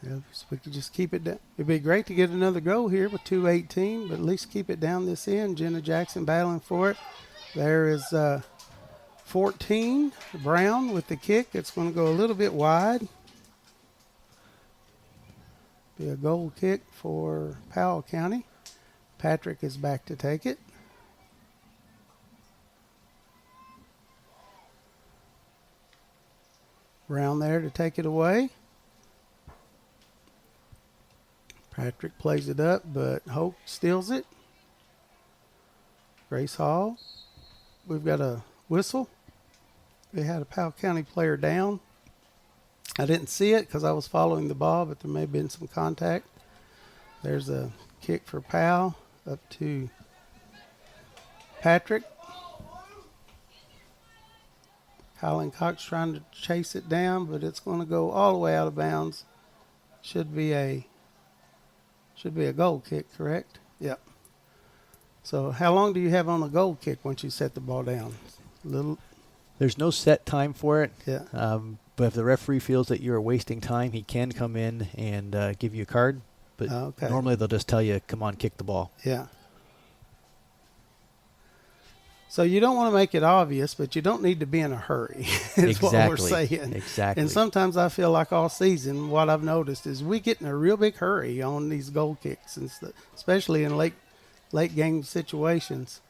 If we could just keep it down. It'd be great to get another goal here with 2:18, but at least keep it down this end. Jenna Jackson battling for it. There is 14, Brown with the kick. It's going to go a little bit wide. Be a goal kick for Powell County. Patrick is back to take it. Brown there to take it away. Patrick plays it up, but Hope steals it. Grace Hall. We've got a whistle. They had a Powell County player down. I didn't see it because I was following the ball, but there may have been some contact. There's a kick for Powell up to Patrick. Colin Cox trying to chase it down, but it's going to go all the way out of bounds. Should be a goal kick, correct? Yep. So how long do you have on the goal kick once you set the ball down? There's no set time for it. Yeah. But if the referee feels that you're wasting time, he can come in and give you a card. But normally they'll just tell you, come on, kick the ball. Yeah. So you don't want to make it obvious, but you don't need to be in a hurry, is what we're saying. Exactly. And sometimes I feel like all season what I've noticed is we get in a real big hurry on these goal kicks, and especially in late game situations.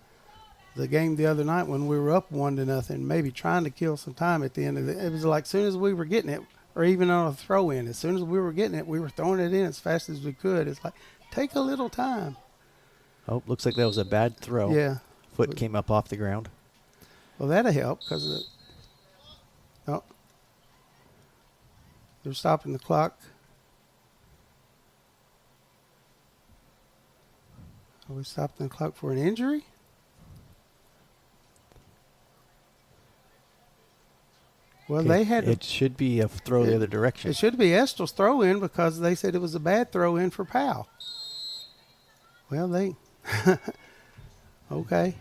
The game the other night when we were up 1-0, maybe trying to kill some time at the end of it was like as soon as we were getting it, or even on a throw-in, as soon as we were getting it, we were throwing it in as fast as we could. It's like, take a little time. Oh, looks like that was a bad throw. Yeah. Foot came up off the ground. Well, that'll help because they're stopping the clock. Are we stopping the clock for an injury? Well, they had it should be a throw the other direction. It should be Estill's throw-in because they said it was a bad throw-in for Powell. Well, okay.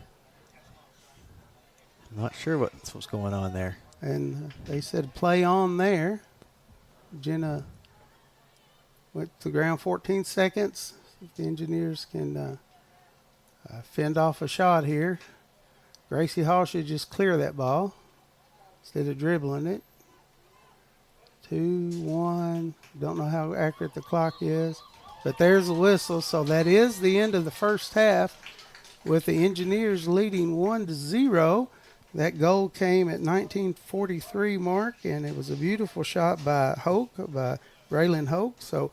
Not sure what's going on there. And they said play on there. Jenna went to the ground 14 seconds. If the engineers can fend off a shot here. Gracie Hall should just clear that ball instead of dribbling it. 2-1. Don't know how accurate the clock is. But there's the whistle. So that is the end of the first half with the Engineers leading 1-0. That goal came at 1943 mark, and it was a beautiful shot by Braylon Hoke. So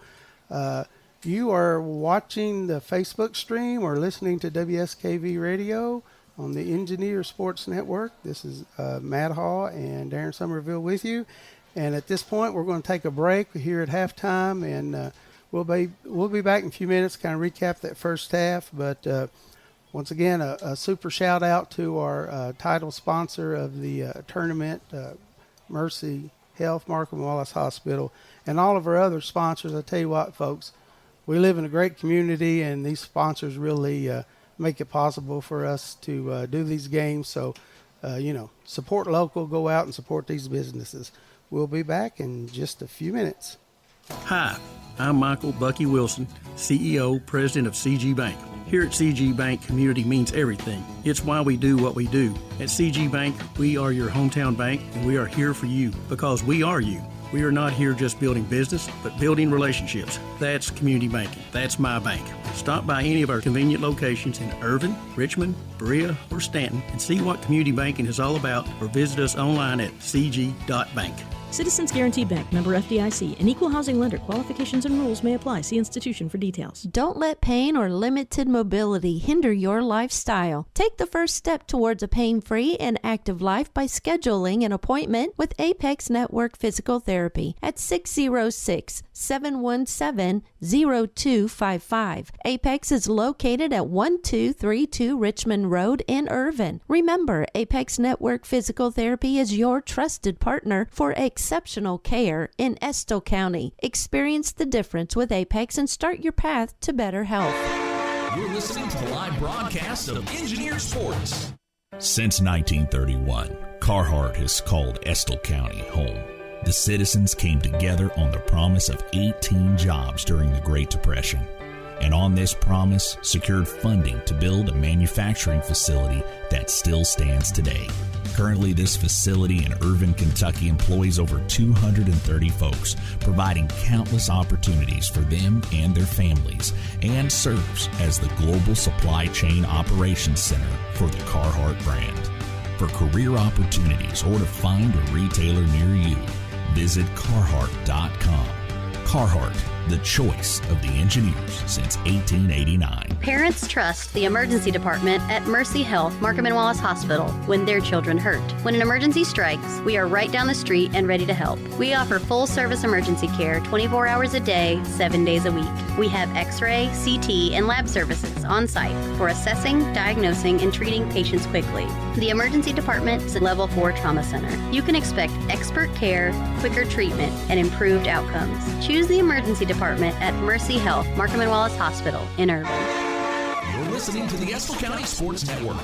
you are watching the Facebook stream or listening to WSKV Radio on the Engineer Sports Network. This is Matt Hall and Darren Somerville with you. And at this point, we're going to take a break here at halftime, and we'll be back in a few minutes, kind of recap that first half. But once again, a super shout out to our title sponsor of the tournament, Mercy Health, Markham Wallace Hospital, and all of our other sponsors. I tell you what, folks, we live in a great community, and these sponsors really make it possible for us to do these games. So, support local, go out and support these businesses. We'll be back in just a few minutes. Hi, I'm Michael Bucky Wilson, CEO, President of CG Bank. Here at CG Bank, community means everything. It's why we do what we do. At CG Bank, we are your hometown bank, and we are here for you because we are you. We are not here just building business, but building relationships. That's community banking. That's my bank. Stop by any of our convenient locations in Irvin, Richmond, Berea, or Stanton and see what community banking is all about, or visit us online at cg.bank. Citizens Guaranty Bank, member FDIC, an equal housing lender. Qualifications and rules may apply. See institution for details. Don't let pain or limited mobility hinder your lifestyle. Take the first step towards a pain-free and active life by scheduling an appointment with Apex Network Physical Therapy at 606-717-0255. Apex is located at 1232 Richmond Road in Irvin. Remember, Apex Network Physical Therapy is your trusted partner for exceptional care in Estill County. Experience the difference with Apex and start your path to better health. You're listening to the live broadcast of Engineer Sports. Since 1931, Carhartt has called Estill County home. The citizens came together on the promise of 18 jobs during the Great Depression, and on this promise secured funding to build a manufacturing facility that still stands today. Currently, this facility in Irvin, Kentucky employs over 230 folks, providing countless opportunities for them and their families, and serves as the global supply chain operations center for the Carhartt brand. For career opportunities or to find a retailer near you, visit Carhartt.com. Carhartt, the choice of the engineers since 1889. Parents trust the emergency department at Mercy Health, Markham and Wallace Hospital when their children hurt. When an emergency strikes, we are right down the street and ready to help. We offer full-service emergency care 24 hours a day, 7 days a week. We have X-ray, CT, and lab services on site for assessing, diagnosing, and treating patients quickly. The emergency department is a level 4 trauma center. You can expect expert care, quicker treatment, and improved outcomes. Choose the emergency department at Mercy Health, Markham and Wallace Hospital in Irvin. You're listening to the Estill County Sports Network.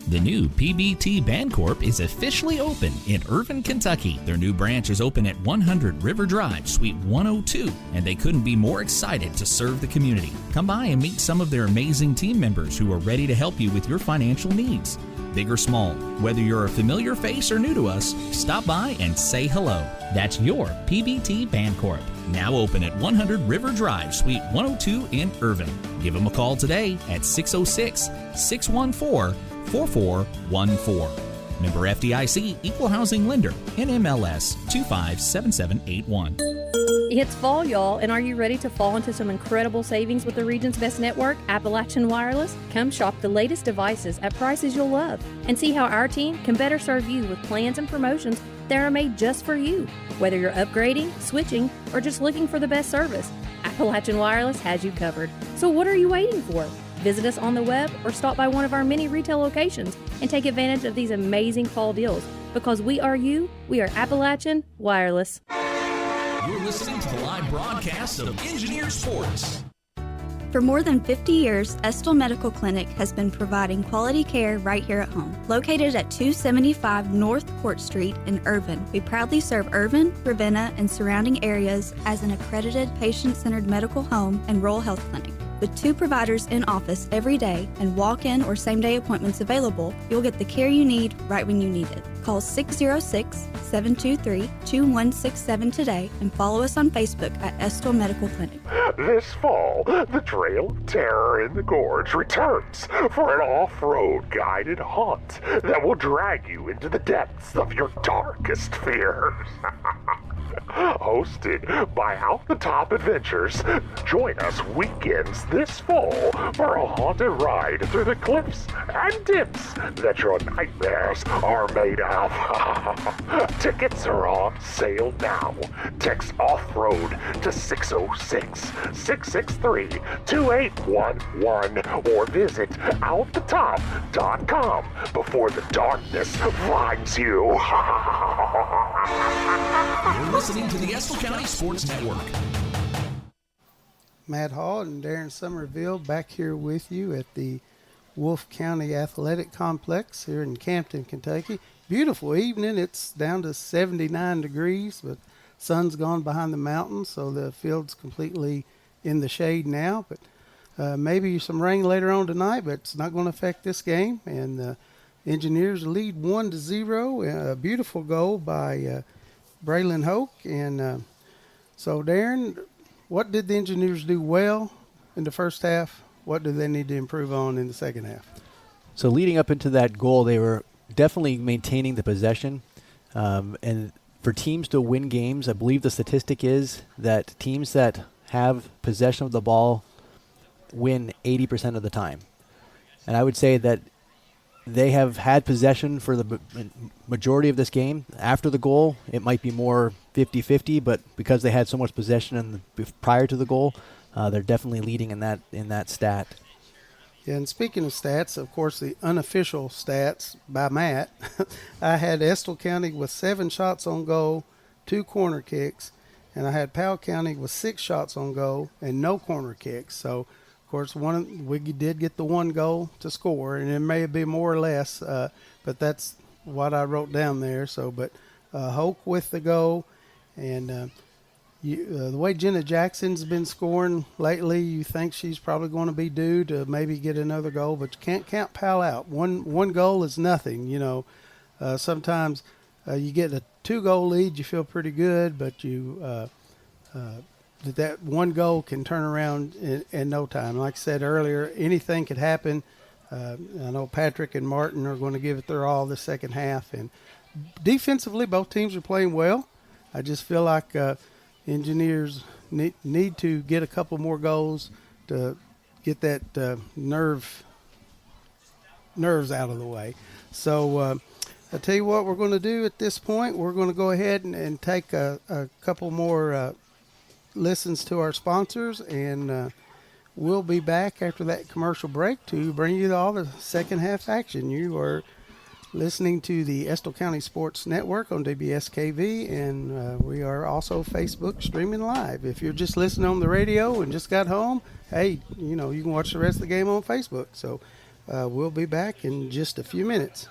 The new PBT Bancorp is officially open in Irvin, Kentucky. Their new branch is open at 100 River Drive, Suite 102, and they couldn't be more excited to serve the community. Come by and meet some of their amazing team members who are ready to help you with your financial needs. Big or small, whether you're a familiar face or new to us, stop by and say hello. That's your PBT Bancorp. Now open at 100 River Drive, Suite 102 in Irvin. Give them a call today at 606-614-4414. Member FDIC, Equal Housing Lender, NMLS 257781. It's fall, y'all, and are you ready to fall into some incredible savings with the region's best network, Appalachian Wireless? Come shop the latest devices at prices you'll love and see how our team can better serve you with plans and promotions that are made just for you. Whether you're upgrading, switching, or just looking for the best service, Appalachian Wireless has you covered. So what are you waiting for? Visit us on the web or stop by one of our many retail locations and take advantage of these amazing fall deals. Because we are you, we are Appalachian Wireless. You're listening to the live broadcast of Engineer Sports. For more than 50 years, Estill Medical Clinic has been providing quality care right here at home. Located at 275 North Court Street in Irvin, we proudly serve Irvin, Ravenna, and surrounding areas as an accredited patient-centered medical home and rural health clinic. With 2 providers in office every day and walk-in or same-day appointments available, you'll get the care you need right when you need it. Call 606-723-2167 today and follow us on Facebook at Estill Medical Clinic. This fall, the Trail of Terror in the Gorge returns for an off-road guided haunt that will drag you into the depths of your darkest fears. Hosted by Out the Top Adventures, join us weekends this fall for a haunted ride through the cliffs and dips that your nightmares are made of. Tickets are on sale now. Text off-road to 606-663-2811 or visit outthetop.com before the darkness finds you. You're listening to the Estill County Sports Network. Matt Hall and Darren Somerville back here with you at the Wolfe County Athletic Complex here in Campton, Kentucky. Beautiful evening. It's down to 79 degrees, but sun's gone behind the mountains, so the field's completely in the shade now. But maybe some rain later on tonight, but it's not going to affect this game. And the Engineers lead 1-0. A beautiful goal by Braylon Hoke. And so, Darren, what did the Engineers do well in the first half? What do they need to improve on in the second half? So leading up into that goal, they were definitely maintaining the possession. And for teams to win games, I believe the statistic is that teams that have possession of the ball win 80% of the time. And I would say that they have had possession for the majority of this game. After the goal, it might be more 50-50, but because they had so much possession prior to the goal, they're definitely leading in that stat. Yeah, and speaking of stats, of course, the unofficial stats by Matt, I had Estill County with 7 shots on goal, 2 corner kicks, and I had Powell County with 6 shots on goal and no corner kicks. So, of course, we did get the 1 goal to score, and it may be more or less, but that's what I wrote down there. So, but Hoke with the goal, and the way Jenna Jackson's been scoring lately, you think she's probably going to be due to maybe get another goal, but you can't count Powell out. One goal is nothing, you know. Sometimes you get a 2-goal lead, you feel pretty good, but that 1 goal can turn around in no time. Like I said earlier, anything could happen. I know Patrick and Martin are going to give it their all the second half. And defensively, both teams are playing well. I just feel like Engineers need to get a couple more goals to get that nerves out of the way. So I tell you what we're going to do at this point. We're going to go ahead and take a couple more listens to our sponsors, and we'll be back after that commercial break to bring you all the second half action. You are listening to the Estill County Sports Network on WSKV, and we are also Facebook streaming live. If you're just listening on the radio and just got home, hey, you can watch the rest of the game on Facebook. So we'll be back in just a few minutes.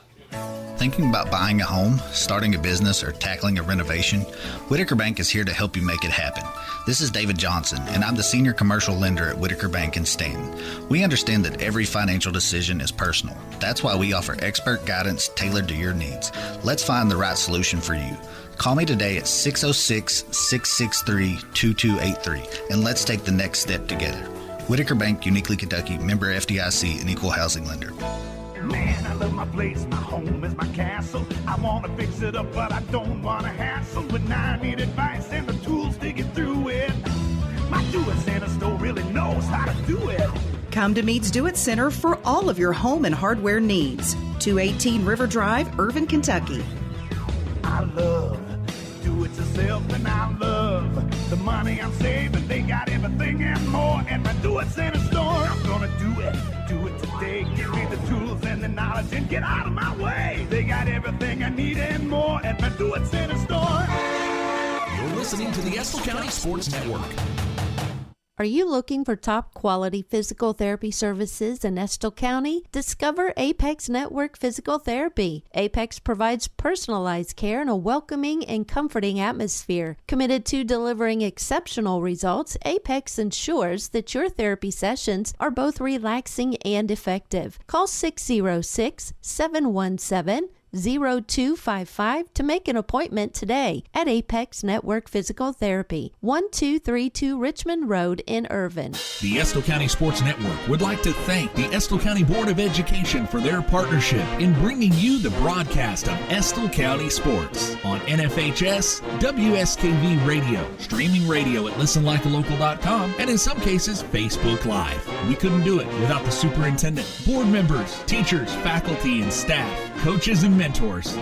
Thinking about buying a home, starting a business, or tackling a renovation? Whitaker Bank is here to help you make it happen. This is David Johnson, and I'm the senior commercial lender at Whitaker Bank in Stanton. We understand that every financial decision is personal. That's why we offer expert guidance tailored to your needs. Let's find the right solution for you. Call me today at 606-663-2283, and let's take the next step together. Whitaker Bank, Uniquely Kentucky, member FDIC, and equal housing lender. Man, I love my place, my home is my castle. I want to fix it up, but I don't want to hassle. But now I need advice and the tools to get through it. My do-it-center store really knows how to do it. Come to Mead's Do It Center for all of your home and hardware needs. 218 River Drive, Irvin, Kentucky. I love do-it-yourself, and I love the money I'm saving. They got everything and more at my do-it-center store. I'm gonna do it today. Give me the tools and the knowledge and get out of my way. They got everything I need and more at my do-it-center store. You're listening to the Estill County Sports Network. Are you looking for top quality physical therapy services in Estill County? Discover Apex Network Physical Therapy. Apex provides personalized care in a welcoming and comforting atmosphere. Committed to delivering exceptional results, Apex ensures that your therapy sessions are both relaxing and effective. Call 606-717-0255 to make an appointment today at Apex Network Physical Therapy, 1232 Richmond Road in Irvin. The Estill County Sports Network would like to thank the Estill County Board of Education for their partnership in bringing you the broadcast of Estill County Sports on NFHS, WSKV Radio, streaming radio at listenlikealocal.com, and in some cases, Facebook Live. We couldn't do it without the superintendent, board members, teachers, faculty, and staff, coaches, and mentors.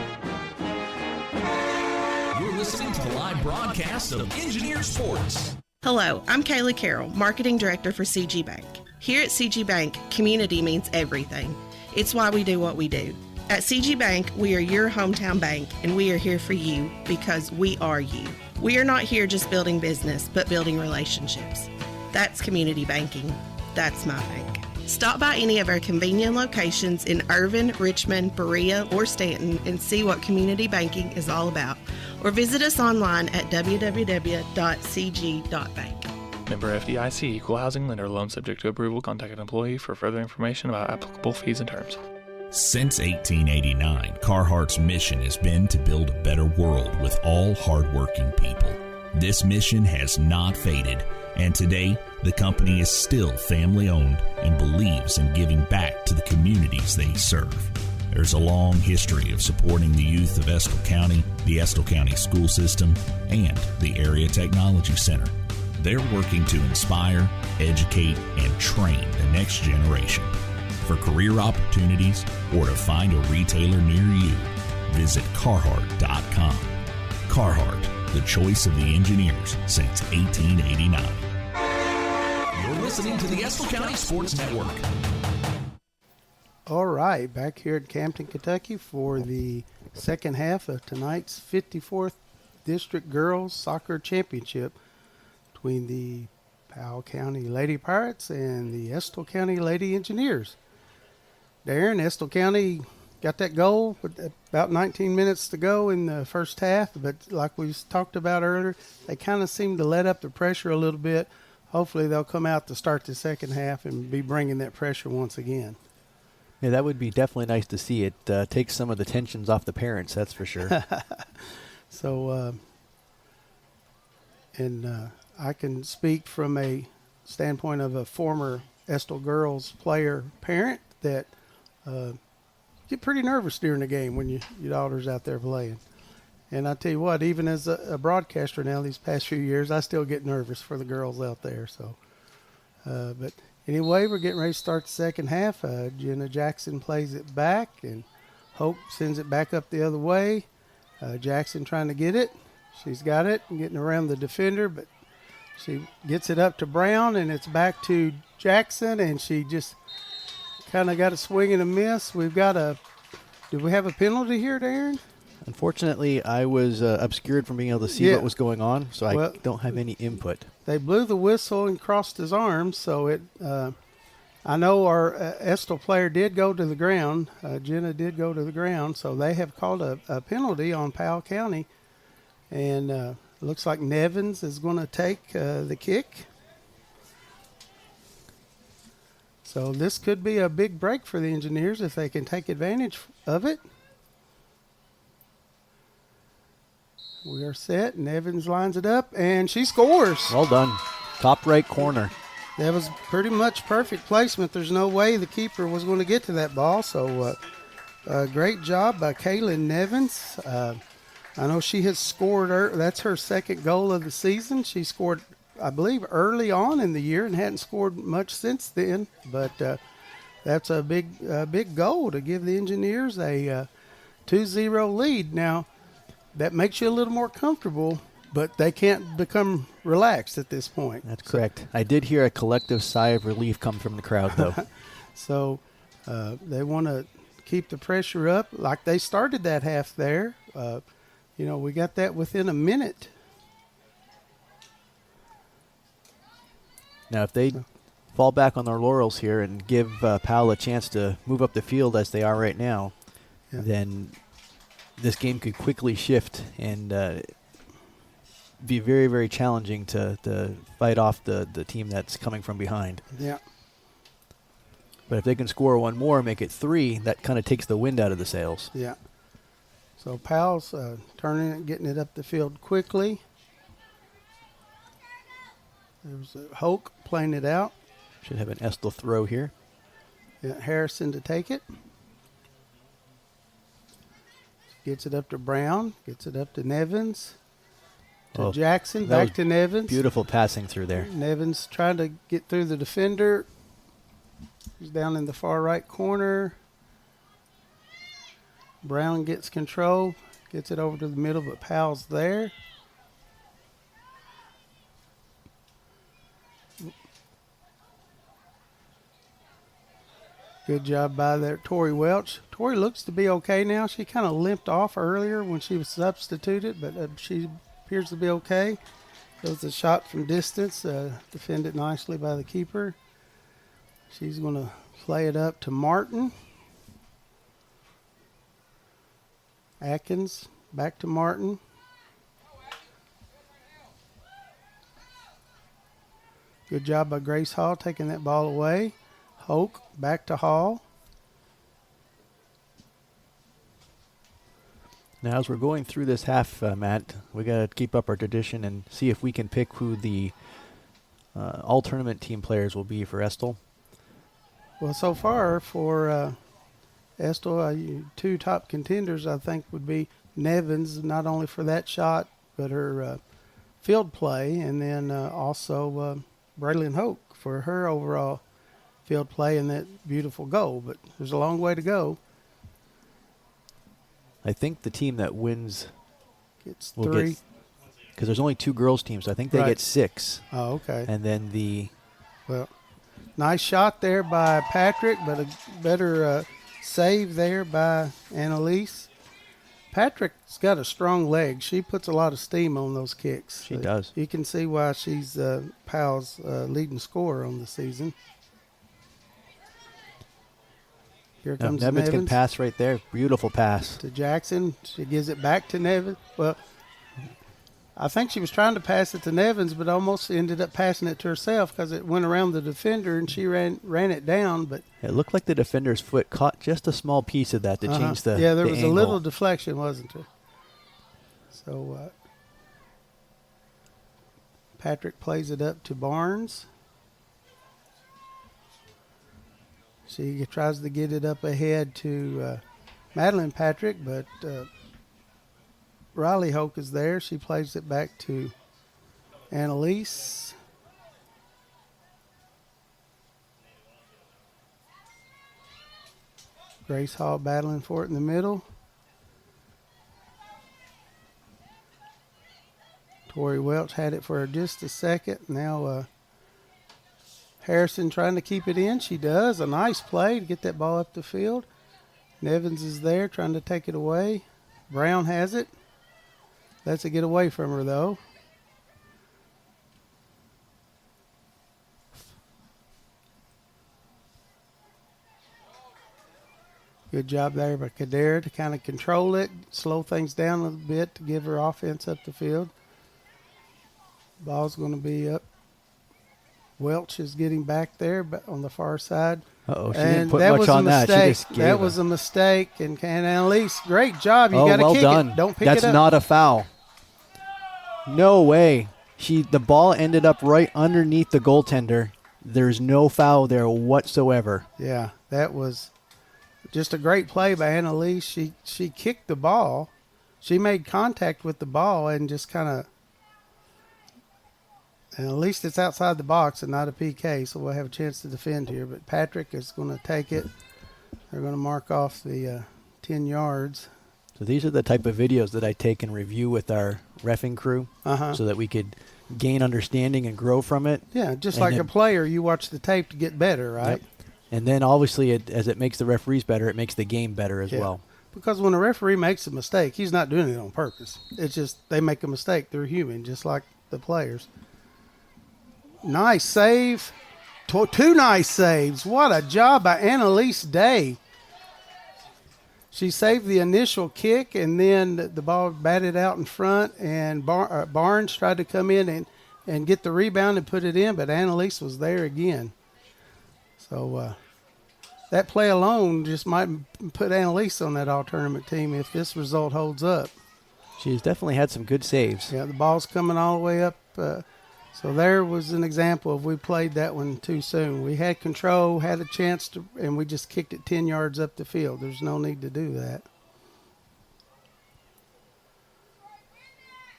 You're listening to the live broadcast of Engineer Sports. Hello, I'm Kaylee Carroll, Marketing Director for CG Bank. Here at CG Bank, community means everything. It's why we do what we do. At CG Bank, we are your hometown bank, and we are here for you because we are you. We are not here just building business, but building relationships. That's community banking. That's my bank. Stop by any of our convenient locations in Irvin, Richmond, Berea, or Stanton and see what community banking is all about. Or visit us online at www.cg.bank. Member FDIC, equal housing lender, loan subject to approval. Contact an employee for further information about applicable fees and terms. Since 1889, Carhartt's mission has been to build a better world with all hardworking people. This mission has not faded, and today the company is still family-owned and believes in giving back to the communities they serve. There's a long history of supporting the youth of Estill County, the Estill County school system, and the Area Technology Center. They're working to inspire, educate, and train the next generation. For career opportunities or to find a retailer near you, visit Carhartt.com. Carhartt, the choice of the engineers since 1889. You're listening to the Estill County Sports Network. All right, back here at Campton, Kentucky for the second half of tonight's 54th District Girls Soccer Championship between the Powell County Lady Pirates and the Estill County Lady Engineers. Darren, Estill County got that goal with about 19 minutes to go in the first half, but like we talked about earlier, they kind of seemed to let up the pressure a little bit. Hopefully they'll come out to start the second half and be bringing that pressure once again. Yeah, that would be definitely nice to see. It takes some of the tensions off the parents, that's for sure. So, I can speak from a standpoint of a former Estill girls player parent that get pretty nervous during the game when your daughter's out there playing. And I tell you what, even as a broadcaster now these past few years, I still get nervous for the girls out there. So, but anyway, we're getting ready to start the second half. Jenna Jackson plays it back, and Hope sends it back up the other way. Jackson trying to get it. She's got it and getting around the defender, but she gets it up to Brown, and it's back to Jackson, and she just kind of got a swing and a miss. We've got a Did we have a penalty here, Darren? Unfortunately, I was obscured from being able to see what was going on, so I don't have any input. They blew the whistle and crossed his arms, so it. I know our Estill player did go to the ground. Jenna did go to the ground, so they have called a penalty on Powell County, and looks like Nevins is going to take the kick. So this could be a big break for the Engineers if they can take advantage of it. We are set, and Evans lines it up, and she scores. Well done. Top right corner. That was pretty much perfect placement. There's no way the keeper was going to get to that ball, so great job by Kaylin Nevins. I know she has scored, that's her second goal of the season. She scored, I believe, early on in the year and hadn't scored much since then, but that's a big goal to give the Engineers a 2-0 lead. Now, that makes you a little more comfortable, but they can't become relaxed at this point. That's correct. I did hear a collective sigh of relief come from the crowd, though. So they want to keep the pressure up like they started that half there. We got that within a minute. Now, if they fall back on their laurels here and give Powell a chance to move up the field as they are right now, then this game could quickly shift and be very, very challenging to fight off the team that's coming from behind. Yeah. But if they can score one more, make it 3, that kind of takes the wind out of the sails. Yeah. So Powell's turning it, getting it up the field quickly. There's Hoke playing it out. Should have an Estill throw here. Yeah, Harrison to take it. Gets it up to Brown. Gets it up to Nevins. To Jackson. Back to Nevins. Beautiful passing through there. Nevins trying to get through the defender. He's down in the far right corner. Brown gets control. Gets it over to the middle, but Powell's there. Good job by there, Tori Welch. Tori looks to be okay now. She kind of limped off earlier when she was substituted, but she appears to be okay. It was a shot from distance, defended nicely by the keeper. She's going to play it up to Martin. Atkins back to Martin. Good job by Grace Hall taking that ball away. Hoke back to Hall. Now, as we're going through this half, Matt, we got to keep up our tradition and see if we can pick who the all-tournament team players will be for Estill. Well, so far for Estill, 2 top contenders, I think, would be Nevins, not only for that shot, but her field play, and then also Braylon Hoke for her overall field play and that beautiful goal. But there's a long way to go. I think the team that wins gets 3. Because there's only 2 girls teams, so I think they get 6. Oh, okay. And then Well, nice shot there by Patrick, but a better save there by Annalise. Patrick's got a strong leg. She puts a lot of steam on those kicks. She does. You can see why she's Powell's leading scorer on the season. Here comes Nevins can pass right there. Beautiful pass. To Jackson. She gives it back to Nevins. Well, I think she was trying to pass it to Nevins, but almost ended up passing it to herself because it went around the defender and she ran it down. But it looked like the defender's foot caught just a small piece of that to change the Yeah, there was angle. a little deflection, wasn't there? So Patrick plays it up to Barnes. She tries to get it up ahead to Madeline Patrick, but Riley Hoke is there. She plays it back to Annalise. Grace Hall battling for it in the middle. Tori Welch had it for just a second. Now Harrison trying to keep it in. She does. A nice play to get that ball up the field. Nevins is there trying to take it away. Brown has it. Lets it get away from her, though. Good job there by Kader to kind of control it, slow things down a little bit to give her offense up the field. Ball's going to be up. Welch is getting back there but on the far side. Uh-oh, she and didn't put that much on that. She just gave that was a mistake. And Annalise, great job. You got to well kick done. it. Don't pick That's it up. not a foul. No way. The ball ended up right underneath the goaltender. There's no foul there whatsoever. Yeah, that was just a great play by Annalise. She kicked the ball. She made contact with the ball and just kind of, and at least it's outside the box and not a PK, so we'll have a chance to defend here. But Patrick is going to take it. They're going to mark off the 10 yards. So these are the type of videos that I take and review with our reffing crew so that we could gain understanding and grow from it. Yeah, just like a player, you watch the tape to get better, right? Yep. And then obviously as it makes the referees better, it makes the game better as well. Because when a referee makes a mistake, he's not doing it on purpose. It's just they make a mistake. They're human, just like the players. Nice save. Two nice saves. What a job by Annalise Day. She saved the initial kick, and then the ball batted out in front, and Barnes tried to come in and get the rebound and put it in, but Annalise was there again. So that play alone just might put Annalise on that all-tournament team if this result holds up. She's definitely had some good saves. Yeah, the ball's coming all the way up. So there was an example of we played that one too soon. We had control, had a chance to, and we just kicked it 10 yards up the field. There's no need to do that.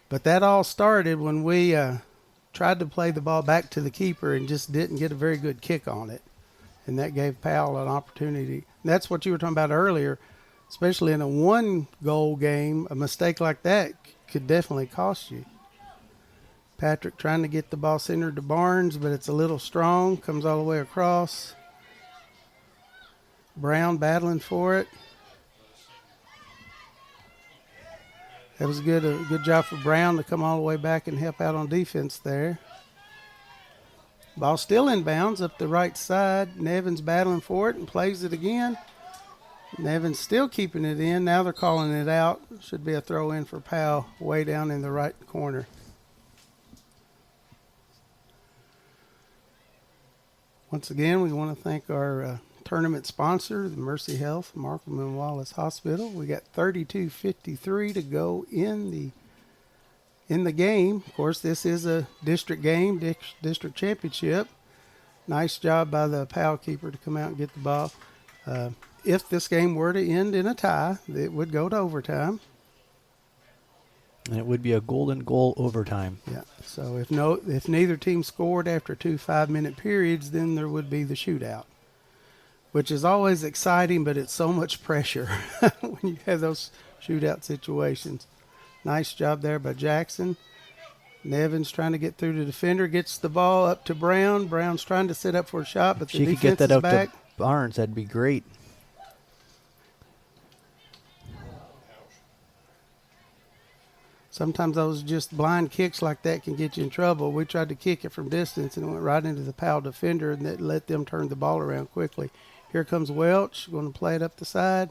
But that all started when we tried to play the ball back to the keeper and just didn't get a very good kick on it. And that gave Powell an opportunity. And that's what you were talking about earlier, especially in a one-goal game. A mistake like that could definitely cost you. Patrick trying to get the ball centered to Barnes, but it's a little strong. Comes all the way across. Brown battling for it. That was good. A good job for Brown to come all the way back and help out on defense there. Ball still inbounds up the right side. Nevin's battling for it and plays it again. Nevin's still keeping it in. Now they're calling it out. Should be a throw in for Powell way down in the right corner. Once again, we want to thank our tournament sponsor, the Mercy Health, Markham and Wallace Hospital. We got 32:53 to go in the game. Of course, this is a district game, district championship. Nice job by the Powell keeper to come out and get the ball. If this game were to end in a tie, it would go to overtime. And it would be a golden goal overtime. Yeah. So if neither team scored after 2 5-minute periods, then there would be the shootout, which is always exciting, but it's so much pressure when you have those shootout situations. Nice job there by Jackson. Nevin's trying to get through the defender, gets the ball up to Brown. Brown's trying to set up for a shot, but the defense is back. She could get that out to Barnes, that'd be great. Sometimes those just blind kicks like that can get you in trouble. We tried to kick it from distance and it went right into the Powell defender, and that let them turn the ball around quickly. Here comes Welch, going to play it up the side.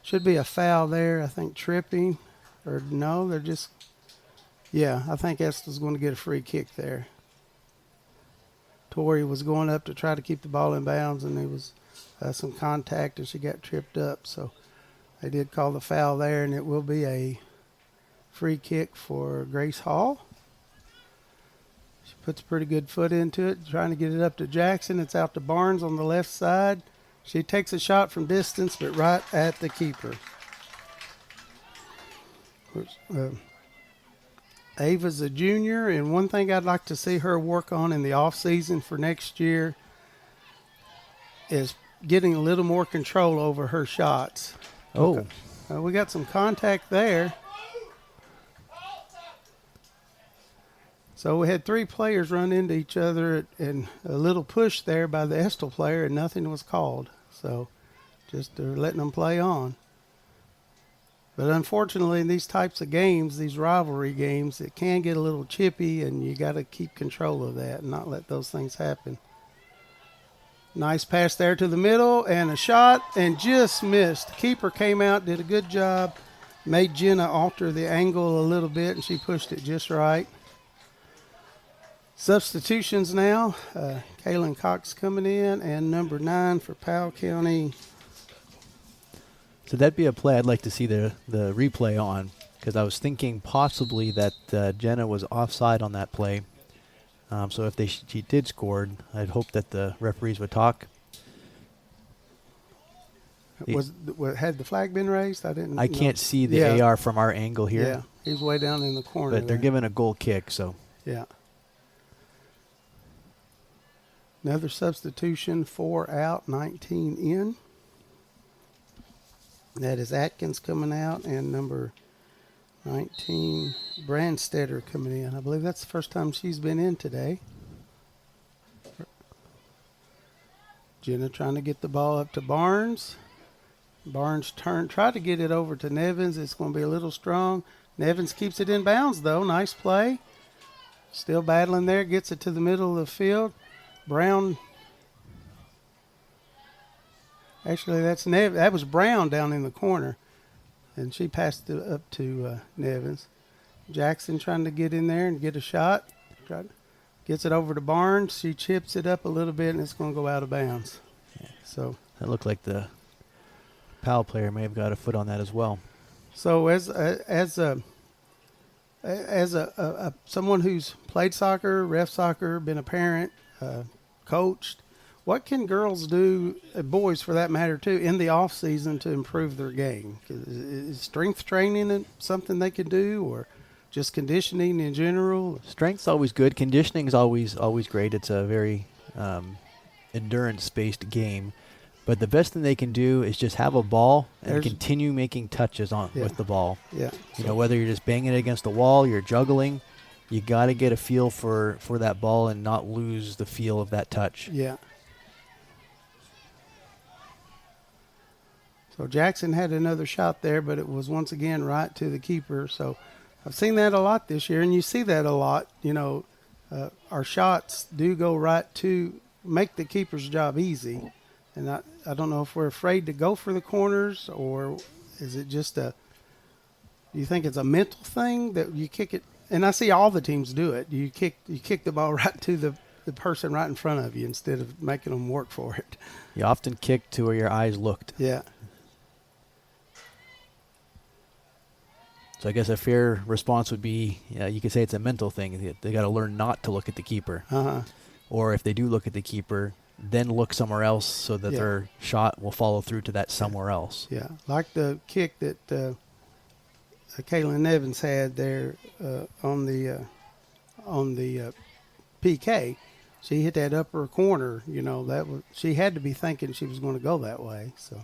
Should be a foul there, I think, tripping. Or no, they're just, yeah, I think Estill's going to get a free kick there. Tori was going up to try to keep the ball in bounds, and there was some contact, and she got tripped up. So they did call the foul there, and it will be a free kick for Grace Hall. She puts a pretty good foot into it, trying to get it up to Jackson. It's out to Barnes on the left side. She takes a shot from distance, but right at the keeper. Ava's a junior, and one thing I'd like to see her work on in the off-season for next year is getting a little more control over her shots. Oh. We got some contact there. So we had 3 players run into each other and a little push there by the Estill player, and nothing was called. So Just they're letting them play on. But unfortunately, in these types of games, these rivalry games, it can get a little chippy, and you got to keep control of that and not let those things happen. Nice pass there to the middle, and a shot, and just missed. Keeper came out, did a good job, made Jenna alter the angle a little bit, and she pushed it just right. Substitutions now. Kaylin Cox coming in, and number 9 for Powell County. So that'd be a play I'd like to see the replay on, because I was thinking possibly that Jenna was offside on that play. So if she did score, I'd hope that the referees would talk. Had the flag been raised? I can't see the AR from our angle here. Yeah, he's way down in the corner. But they're giving a goal kick, so. Yeah. Another substitution, 4 out, 19 in. That is Atkins coming out, and number 19, Brandstetter coming in. I believe that's the first time she's been in today. Jenna trying to get the ball up to Barnes. Barnes tried to get it over to Nevins. It's going to be a little strong. Nevins keeps it in bounds, though. Nice play. Still battling there. Gets it to the middle of the field. Brown. Actually, that was Brown down in the corner. And she passed it up to Nevins. Jackson trying to get in there and get a shot. Gets it over to Barnes. She chips it up a little bit, and it's going to go out of bounds. Yeah. So that looked like the Powell player may have got a foot on that as well. So as someone who's played soccer, ref soccer, been a parent, coached, what can girls do, boys for that matter too, in the off season to improve their game? Is strength training something they can do, or just conditioning in general? Strength's always good. Conditioning's always great. It's a very endurance-based game. But the best thing they can do is just have a ball and continue making touches with the ball. Yeah. You know, whether you're just banging it against the wall, you're juggling, you got to get a feel for that ball and not lose the feel of that touch. Yeah. So Jackson had another shot there, but it was once again right to the keeper. So I've seen that a lot this year, and you see that a lot. You know, our shots do go right to make the keeper's job easy. And I don't know if we're afraid to go for the corners, or is it just do you think it's a mental thing that you kick it? And I see all the teams do it. You kick the ball right to the person right in front of you instead of making them work for it. You often kick to where your eyes looked. Yeah. So I guess a fair response would be, you could say it's a mental thing. They got to learn not to look at the keeper. Uh-huh. Or if they do look at the keeper, then look somewhere else so that their shot will follow through to that somewhere else. Yeah, like the kick that Kaylin Nevins had there on the PK. She hit that upper corner. You know, she had to be thinking she was going to go that way. So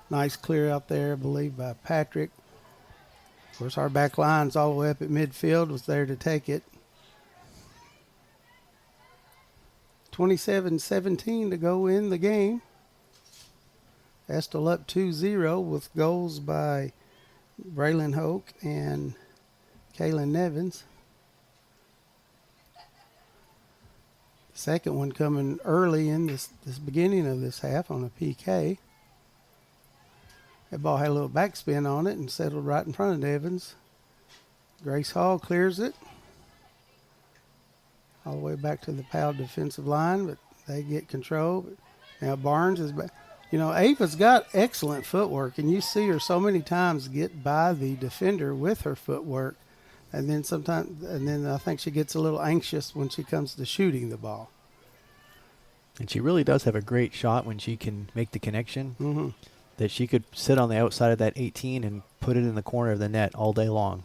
nice clear out there, I believe, by Patrick. Of course, our back line's all the way up at midfield, was there to take it. 27-17 to go in the game. Estill up 2-0 with goals by Braylon Hoke and Kaylin Nevins. The second one coming early in this beginning of this half on a PK. That ball had a little backspin on it and settled right in front of Nevins. Grace Hall clears it all the way back to the Powell defensive line, but they get control. Now Barnes is back. You know, Ava's got excellent footwork, and you see her so many times get by the defender with her footwork, and then I think she gets a little anxious when she comes to shooting the ball. And she really does have a great shot when she can make the connection. Mm-hmm. That she could sit on the outside of that 18 and put it in the corner of the net all day long.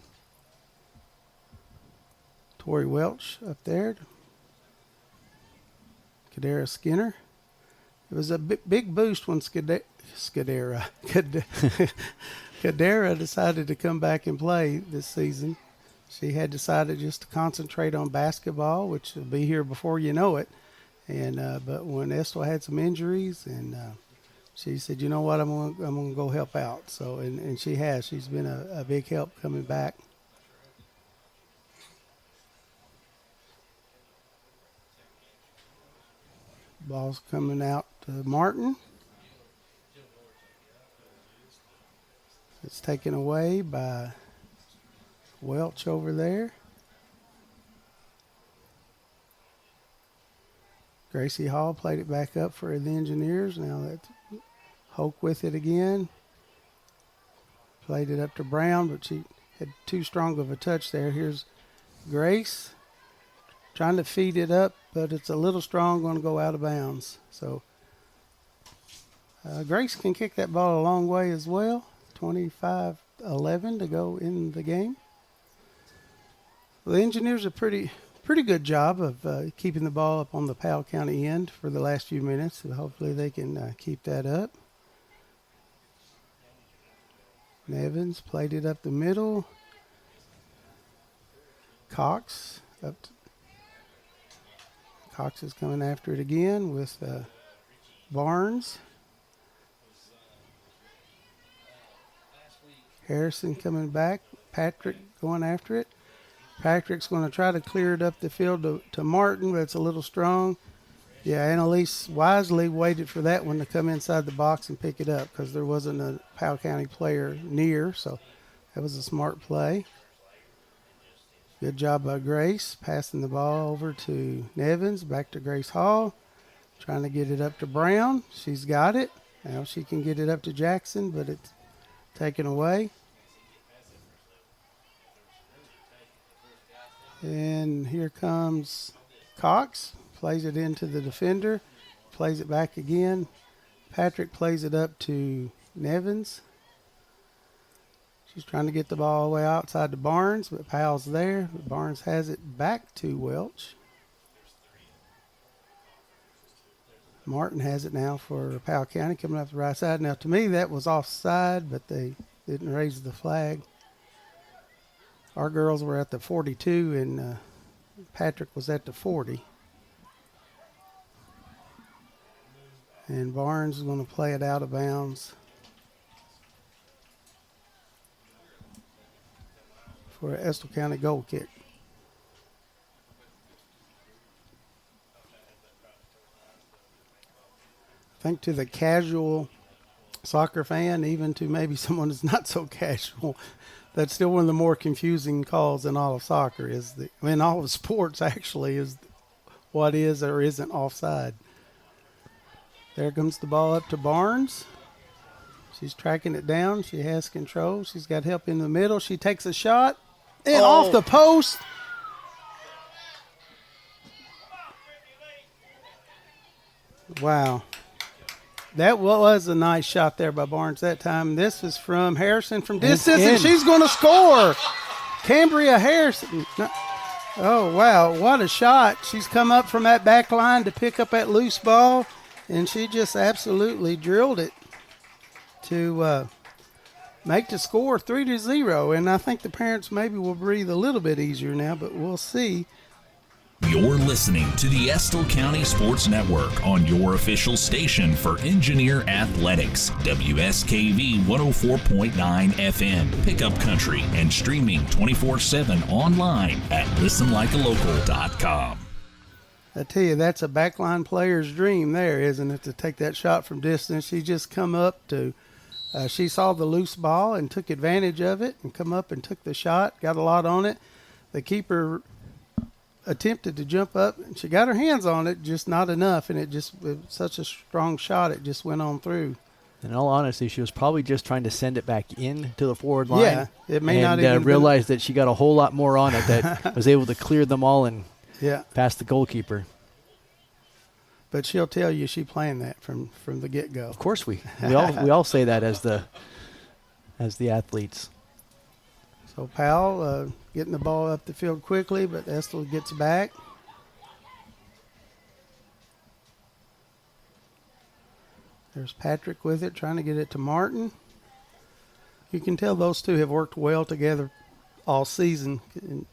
Tori Welch up there. Kadera Skinner. It was a big boost when Kadera decided to come back and play this season. She had decided just to concentrate on basketball, which will be here before you know it. And but when Estill had some injuries and she said, you know what, I'm gonna go help out. So, and she has. She's been a big help coming back. Ball's coming out to Martin. It's taken away by Welch over there. Gracie Hall played it back up for the Engineers. Now that's Hoke with it again. Played it up to Brown, but she had too strong of a touch there. Here's Grace trying to feed it up, but it's a little strong, going to go out of bounds. So Grace can kick that ball a long way as well. 25-11 to go in the game. The Engineers are pretty good job of keeping the ball up on the Powell County end for the last few minutes. So hopefully they can keep that up. Nevins played it up the middle. Cox is coming after it again with Barnes. Harrison coming back. Patrick going after it. Patrick's going to try to clear it up the field to Martin, but it's a little strong. Yeah, Annalise wisely waited for that one to come inside the box and pick it up because there wasn't a Powell County player near, so that was a smart play. Good job by Grace, passing the ball over to Nevins, back to Grace Hall, trying to get it up to Brown. She's got it. Now she can get it up to Jackson, but it's taken away. And here comes Cox, plays it into the defender, plays it back again. Patrick plays it up to Nevins. She's trying to get the ball all the way outside to Barnes, but Powell's there. Barnes has it back to Welch. Martin has it now for Powell County coming up the right side. Now, to me, that was offside, but they didn't raise the flag. Our girls were at the 42, and Patrick was at the 40. And Barnes is going to play it out of bounds for an Estill County goal kick. I think to the casual soccer fan, even to maybe someone who's not so casual, that's still one of the more confusing calls in all of soccer. All of sports actually is what is or isn't offside. There comes the ball up to Barnes. She's tracking it down. She has control. She's got help in the middle. She takes a shot and off the post. Wow. That was a nice shot there by Barnes that time. This is from Harrison from distance, and she's going to score. Cambria Harrison. Oh, wow. What a shot. She's come up from that back line to pick up that loose ball, and she just absolutely drilled it to make the score 3-0. And I think the parents maybe will breathe a little bit easier now, but we'll see. You're listening to the Estill County Sports Network on your official station for Engineer Athletics, WSKV 104.9 FM, Pickup Country, and streaming 24/7 online at listenlikealocal.com. I tell you, that's a backline player's dream there, isn't it, to take that shot from distance. She just come up to she saw the loose ball and took advantage of it and come up and took the shot, got a lot on it. The keeper attempted to jump up, and she got her hands on it, just not enough, and it was such a strong shot, it just went on through. In all honesty, she was probably just trying to send it back in to the forward line. Yeah, it may not even realized that she got a whole lot more on it that was able to clear them all and past the goalkeeper. But she'll tell you she planned that from the get-go. Of course we all say that as the athletes. So Powell getting the ball up the field quickly, but Estill gets back. There's Patrick with it, trying to get it to Martin. You can tell those two have worked well together all season. And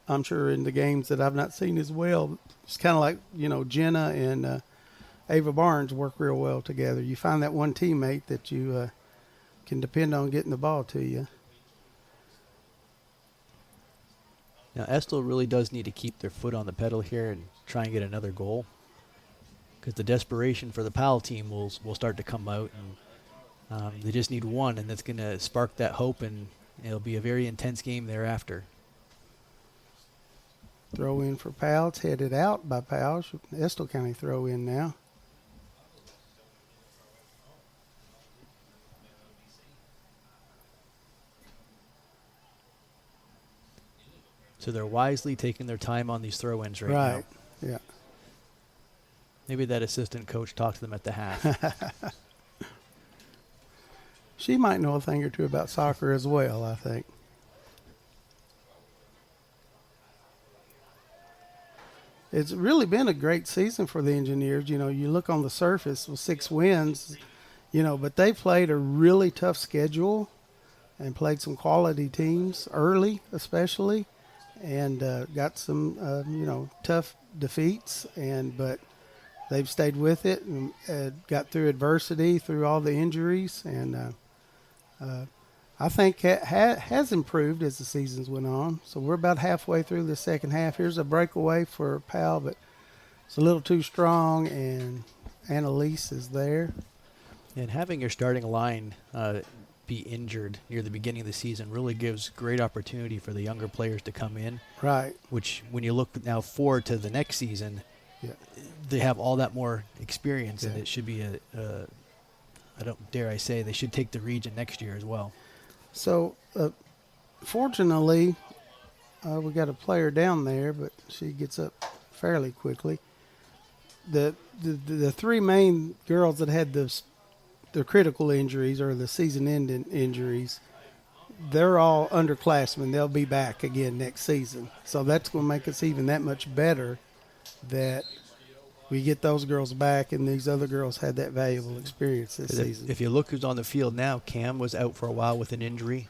I'm sure in the games that I've not seen as well. It's kind of like, Jenna and Ava Barnes work real well together. You find that one teammate that you can depend on getting the ball to you. Now, Estill really does need to keep their foot on the pedal here and try and get another goal, because the desperation for the Powell team will start to come out, and they just need one, and that's going to spark that hope, and it'll be a very intense game thereafter. Throw in for Powell. It's headed out by Powell. Estill County throw in now. So they're wisely taking their time on these throw-ins right now. Right, yeah. Maybe that assistant coach talked to them at the half. She might know a thing or two about soccer as well, I think. It's really been a great season for the Engineers. You know, you look on the surface with 6 wins, you know, but they played a really tough schedule and played some quality teams early, especially, and got some, you know, tough defeats. But they've stayed with it and got through adversity, through all the injuries, and I think has improved as the seasons went on. So we're about halfway through the second half. Here's a breakaway for Powell, but it's a little too strong, and Annalise is there. And having your starting line be injured near the beginning of the season really gives great opportunity for the younger players to come in. Right. Which, when you look now forward to the next season, they have all that more experience, and it should be I don't dare I say, they should take the region next year as well. So, fortunately, we got a player down there, but she gets up fairly quickly. The 3 main girls that had the critical injuries or the season-ending injuries, they're all underclassmen. They'll be back again next season. So that's going to make us even that much better that we get those girls back, and these other girls had that valuable experience this season. If you look who's on the field now, Cam was out for a while with an injury,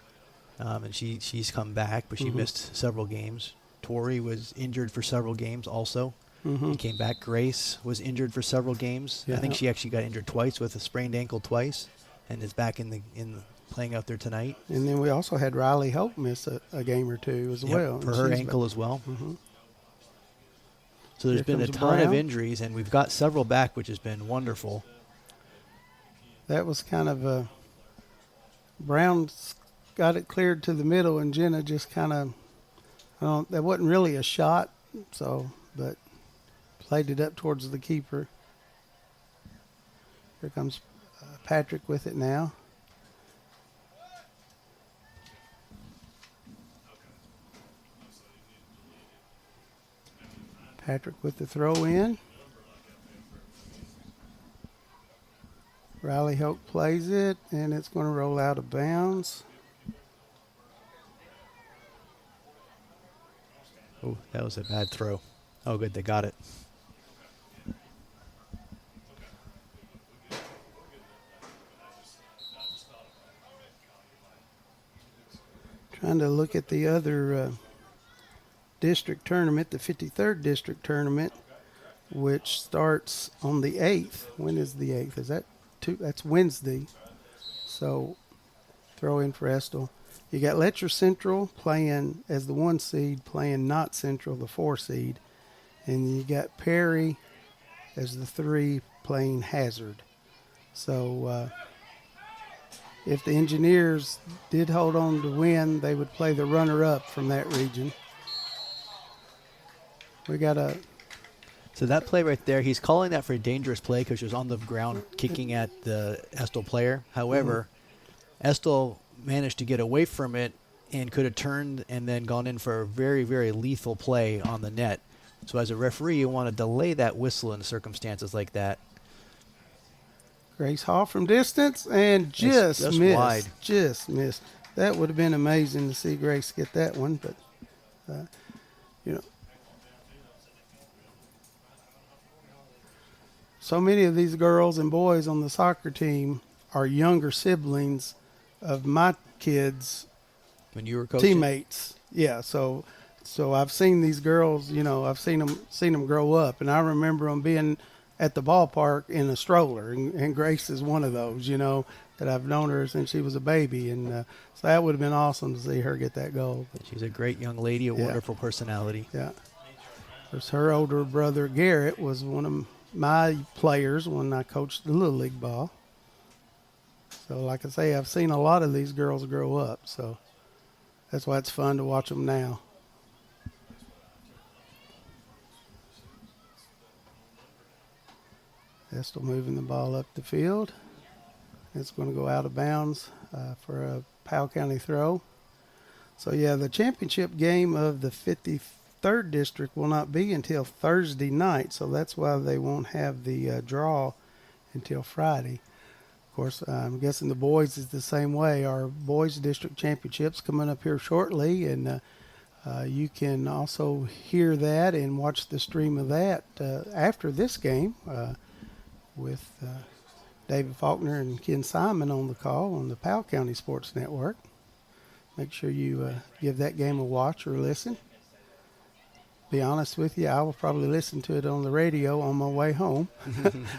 and she's come back, but she missed several games. Tori was injured for several games also. He came back. Grace was injured for several games. Yeah. I think she actually got injured twice with a sprained ankle twice, and is back in the playing out there tonight. And then we also had Riley Hope miss a game or two as well. For her ankle as well. So there's been a ton of injuries, and we've got several back, which has been wonderful. That was kind of Brown got it cleared to the middle, and Jenna just kind of, that wasn't really a shot, but played it up towards the keeper. Here comes Patrick with it now. Patrick with the throw in. Riley Hope plays it, and it's going to roll out of bounds. Oh, that was a bad throw. Oh, good, they got it. Trying to look at the other district tournament, the 53rd district tournament, which starts on the 8th. When is the 8th? Is that that's Wednesday. So throw in for Estill. You got Letcher Central playing as the 1 seed, playing Knott Central, the 4 seed. And you got Perry as the 3 playing Hazard. So if the Engineers did hold on to win, they would play the runner-up from that region. We got So that play right there, he's calling that for a dangerous play because she was on the ground kicking at the Estill player. However, Estill managed to get away from it and could have turned and then gone in for a very, very lethal play on the net. So as a referee, you want to delay that whistle in circumstances like that. Grace Hall from distance and just missed. Wide. Just missed. That would have been amazing to see Grace get that one, but, you know. So many of these girls and boys on the soccer team are younger siblings of my kids' when you were coaching? Teammates. Yeah, so I've seen these girls, you know, I've seen them grow up, and I remember them being at the ballpark in a stroller, and Grace is one of those, that I've known her since she was a baby, and so that would have been awesome to see her get that goal. She's a great young lady, a wonderful personality. Yeah. Of course, her older brother Garrett was one of my players when I coached the Little League ball. So like I say, I've seen a lot of these girls grow up, so that's why it's fun to watch them now. Estill moving the ball up the field. It's going to go out of bounds for a Powell County throw. So, yeah, the championship game of the 53rd District will not be until Thursday night, so that's why they won't have the draw until Friday. Of course, I'm guessing the boys is the same way. Our boys district championships coming up here shortly, and you can also hear that and watch the stream of that after this game with David Faulkner and Ken Simon on the call on the Powell County Sports Network. Make sure you give that game a watch or listen. Be honest with you, I will probably listen to it on the radio on my way home.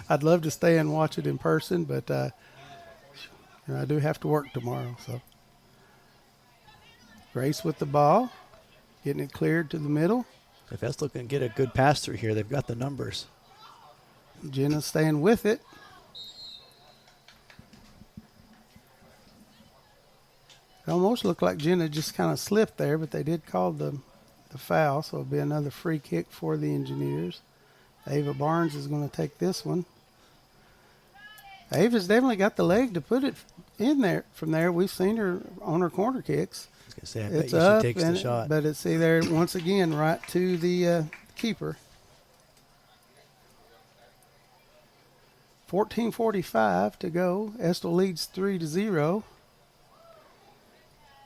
I'd love to stay and watch it in person, but I do have to work tomorrow. So Grace with the ball, getting it cleared to the middle. If Estill can get a good pass through here, they've got the numbers. Jenna staying with it. It almost looked like Jenna just kind of slipped there, but they did call the foul, so it'll be another free kick for the Engineers. Ava Barnes is going to take this one. Ava's definitely got the leg to put it in there. From there, we've seen her on her corner kicks. I was going to say, I bet you she takes the shot. But it's there once again right to the keeper. 14:45 to go. Estill leads 3-0.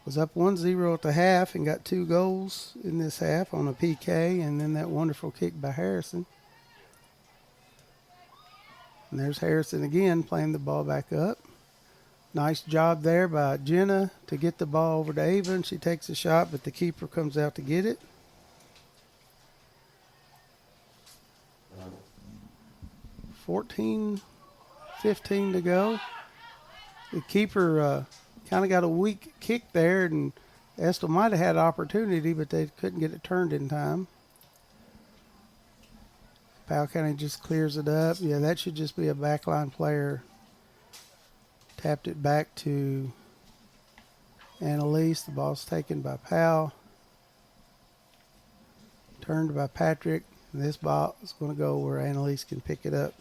Was up 1-0 at the half and got 2 goals in this half on a PK, and then that wonderful kick by Harrison. And there's Harrison again playing the ball back up. Nice job there by Jenna to get the ball over to Ava, and she takes a shot, but the keeper comes out to get it. 14-15 to go. The keeper kind of got a weak kick there, and Estill might have had opportunity, but they couldn't get it turned in time. Powell County just clears it up. Yeah, that should just be a backline player. Tapped it back to Annalise. The ball's taken by Powell. Turned by Patrick. And this ball is going to go where Annalise can pick it up.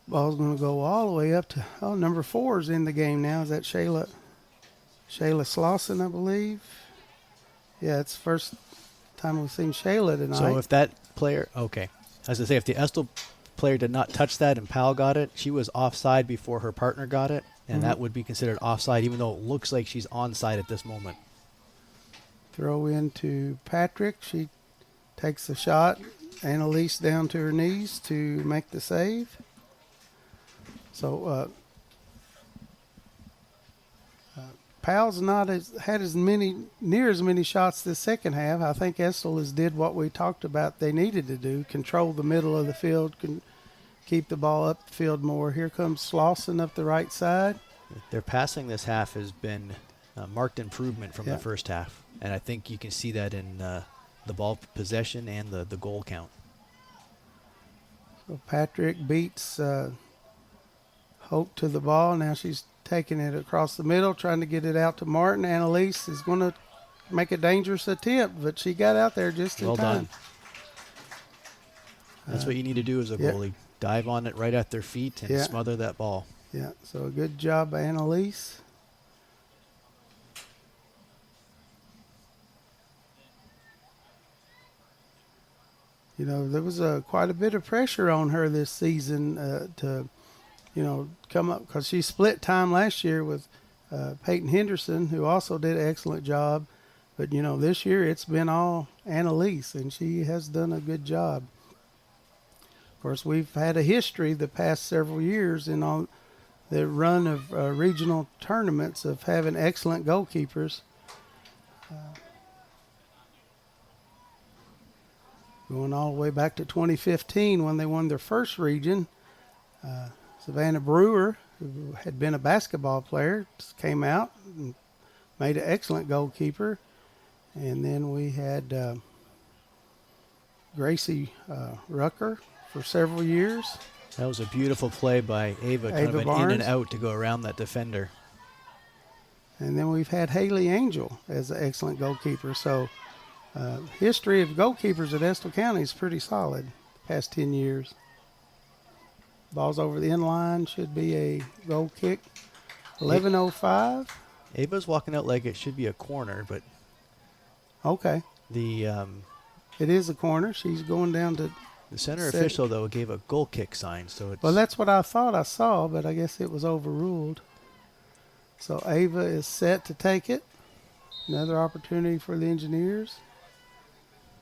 Ball's going to go all the way up to, number 4 is in the game now. Is that Shayla Slauson, I believe? Yeah, it's the first time we've seen Shayla tonight. So if that player, okay. As I say, if the Estill player did not touch that and Powell got it, she was offside before her partner got it, and that would be considered offside, even though it looks like she's onside at this moment. Throw into Patrick. She takes the shot. Annalise down to her knees to make the save. So Powell's not had near as many shots this second half. I think Estill did what we talked about they needed to do: control the middle of the field, keep the ball up the field more. Here comes Slauson up the right side. Their passing this half has been marked improvement from the first half, and I think you can see that in the ball possession and the goal count. So Patrick beats Hope to the ball. Now she's taking it across the middle, trying to get it out to Martin. Annalise is going to make a dangerous attempt, but she got out there just in time. Well done. That's what you need to do as a goalie. Dive on it right at their feet and smother that ball. Yeah, so a good job by Annalise. There was quite a bit of pressure on her this season to come up, because she split time last year with Peyton Henderson, who also did an excellent job. But, this year it's been all Annalise, and she has done a good job. Of course, we've had a history the past several years in all the run of regional tournaments of having excellent goalkeepers. Going all the way back to 2015 when they won their first region. Savannah Brewer, who had been a basketball player, came out and made an excellent goalkeeper. And then we had Gracie Rucker for several years. That was a beautiful play by Ava, kind of an in and out to go around that defender. And then we've had Haley Angel as an excellent goalkeeper. So history of goalkeepers at Estill County is pretty solid the past 10 years. Ball's over the end line, should be a goal kick. 11:05. Ava's walking out like it should be a corner, but okay. It is a corner. She's going down to the center official, though, gave a goal kick sign. So it's well, that's what I thought I saw, but I guess it was overruled. So Ava is set to take it. Another opportunity for the Engineers.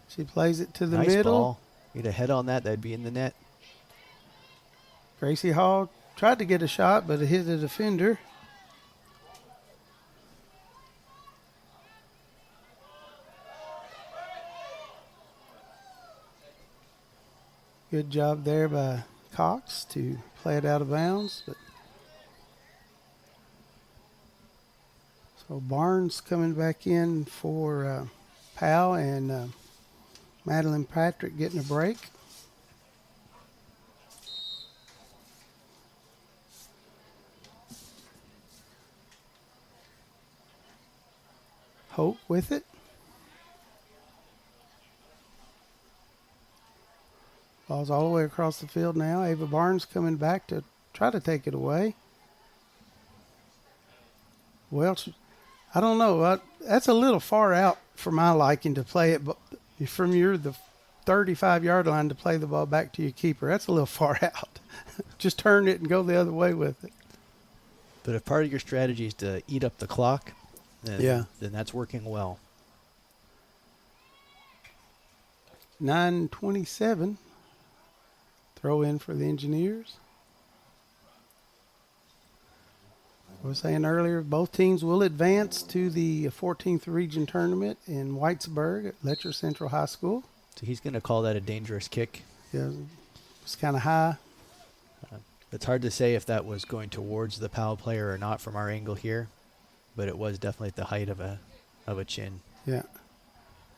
She plays it to the nice middle. Ball. Get a head on that, that'd be in the net. Gracie Hall tried to get a shot, but it hit the defender. Good job there by Cox to play it out of bounds. But so Barnes coming back in for Powell and Madeline Patrick getting a break. Hope with it. Ball's all the way across the field now. Ava Barnes coming back to try to take it away. Well, I don't know. That's a little far out for my liking to play it from the 35-yard line to play the ball back to your keeper. That's a little far out. Just turn it and go the other way with it. But if part of your strategy is to eat up the clock, then that's working well. 9:27. Throw in for the Engineers. I was saying earlier, both teams will advance to the 14th region tournament in Whitesburg at Letcher Central High School. So he's going to call that a dangerous kick. Yeah, it's kind of high. It's hard to say if that was going towards the Powell player or not from our angle here, but it was definitely at the height of a chin. Yeah.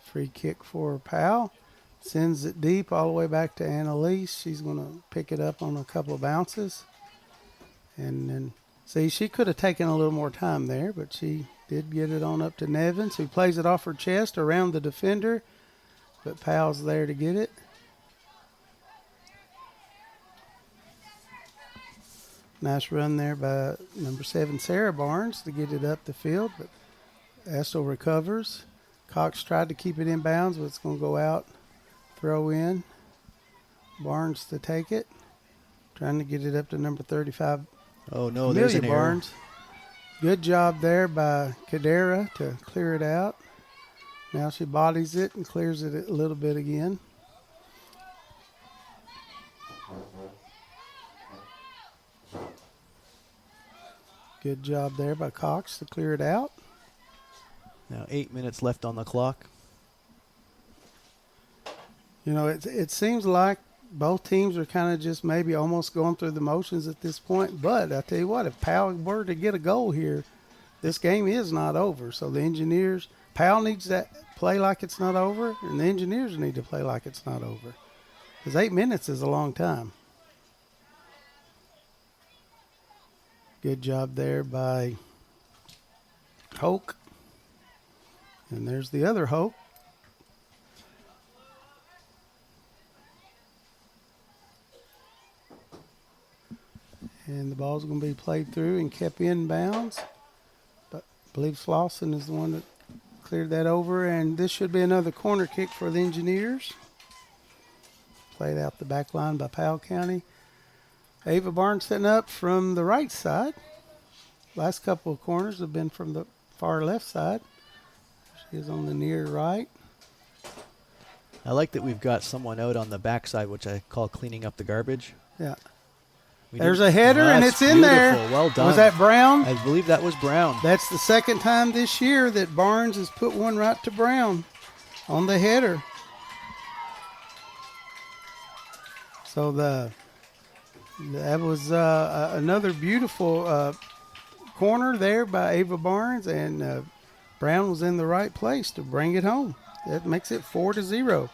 Free kick for Powell. Sends it deep all the way back to Annalise. She's going to pick it up on a couple of bounces. And then, see, she could have taken a little more time there, but she did get it on up to Nevins, who plays it off her chest around the defender. But Powell's there to get it. Nice run there by number 7, Sarah Barnes, to get it up the field. But Estill recovers. Cox tried to keep it in bounds, but it's going to go out. Throw in. Barnes to take it. Trying to get it up to number 35. Oh, no, there's an Barnes. Error. Good job there by Kadera to clear it out. Now she bodies it and clears it a little bit again. Good job there by Cox to clear it out. Now 8 minutes left on the clock. You know, it seems like both teams are kind of just maybe almost going through the motions at this point. But I tell you what, if Powell were to get a goal here, this game is not over. So the Engineers, Powell needs to play like it's not over, and the Engineers need to play like it's not over. Because 8 minutes is a long time. Good job there by Hoke. And there's the other Hoke. And the ball's going to be played through and kept in bounds. But I believe Slauson is the one that cleared that over. And this should be another corner kick for the Engineers. Played out the back line by Powell County. Ava Barnes setting up from the right side. Last couple of corners have been from the far left side. She is on the near right. I like that we've got someone out on the backside, which I call cleaning up the garbage. Yeah. There's a header, and it's in there. Well done. Was that Brown? I believe that was Brown. That's the second time this year that Barnes has put one right to Brown on the header. So that was another beautiful corner there by Ava Barnes, and Brown was in the right place to bring it home. That makes it 4-0.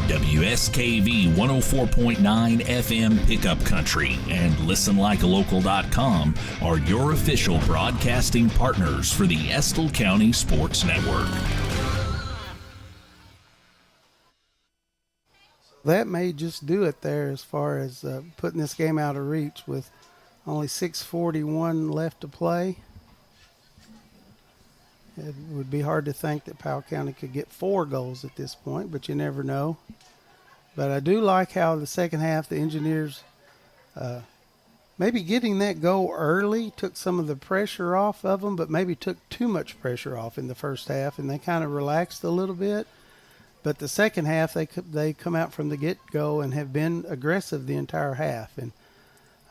WSKV 104.9 FM Pickup Country and ListenLikeALocal.com are your official broadcasting partners for the Estill County Sports Network. That may just do it there as far as putting this game out of reach with only 6:41 left to play. It would be hard to think that Powell County could get 4 goals at this point, but you never know. But I do like how the second half, the Engineers, maybe getting that goal early took some of the pressure off of them, but maybe took too much pressure off in the first half, and they kind of relaxed a little bit. But the second half, they come out from the get-go and have been aggressive the entire half, and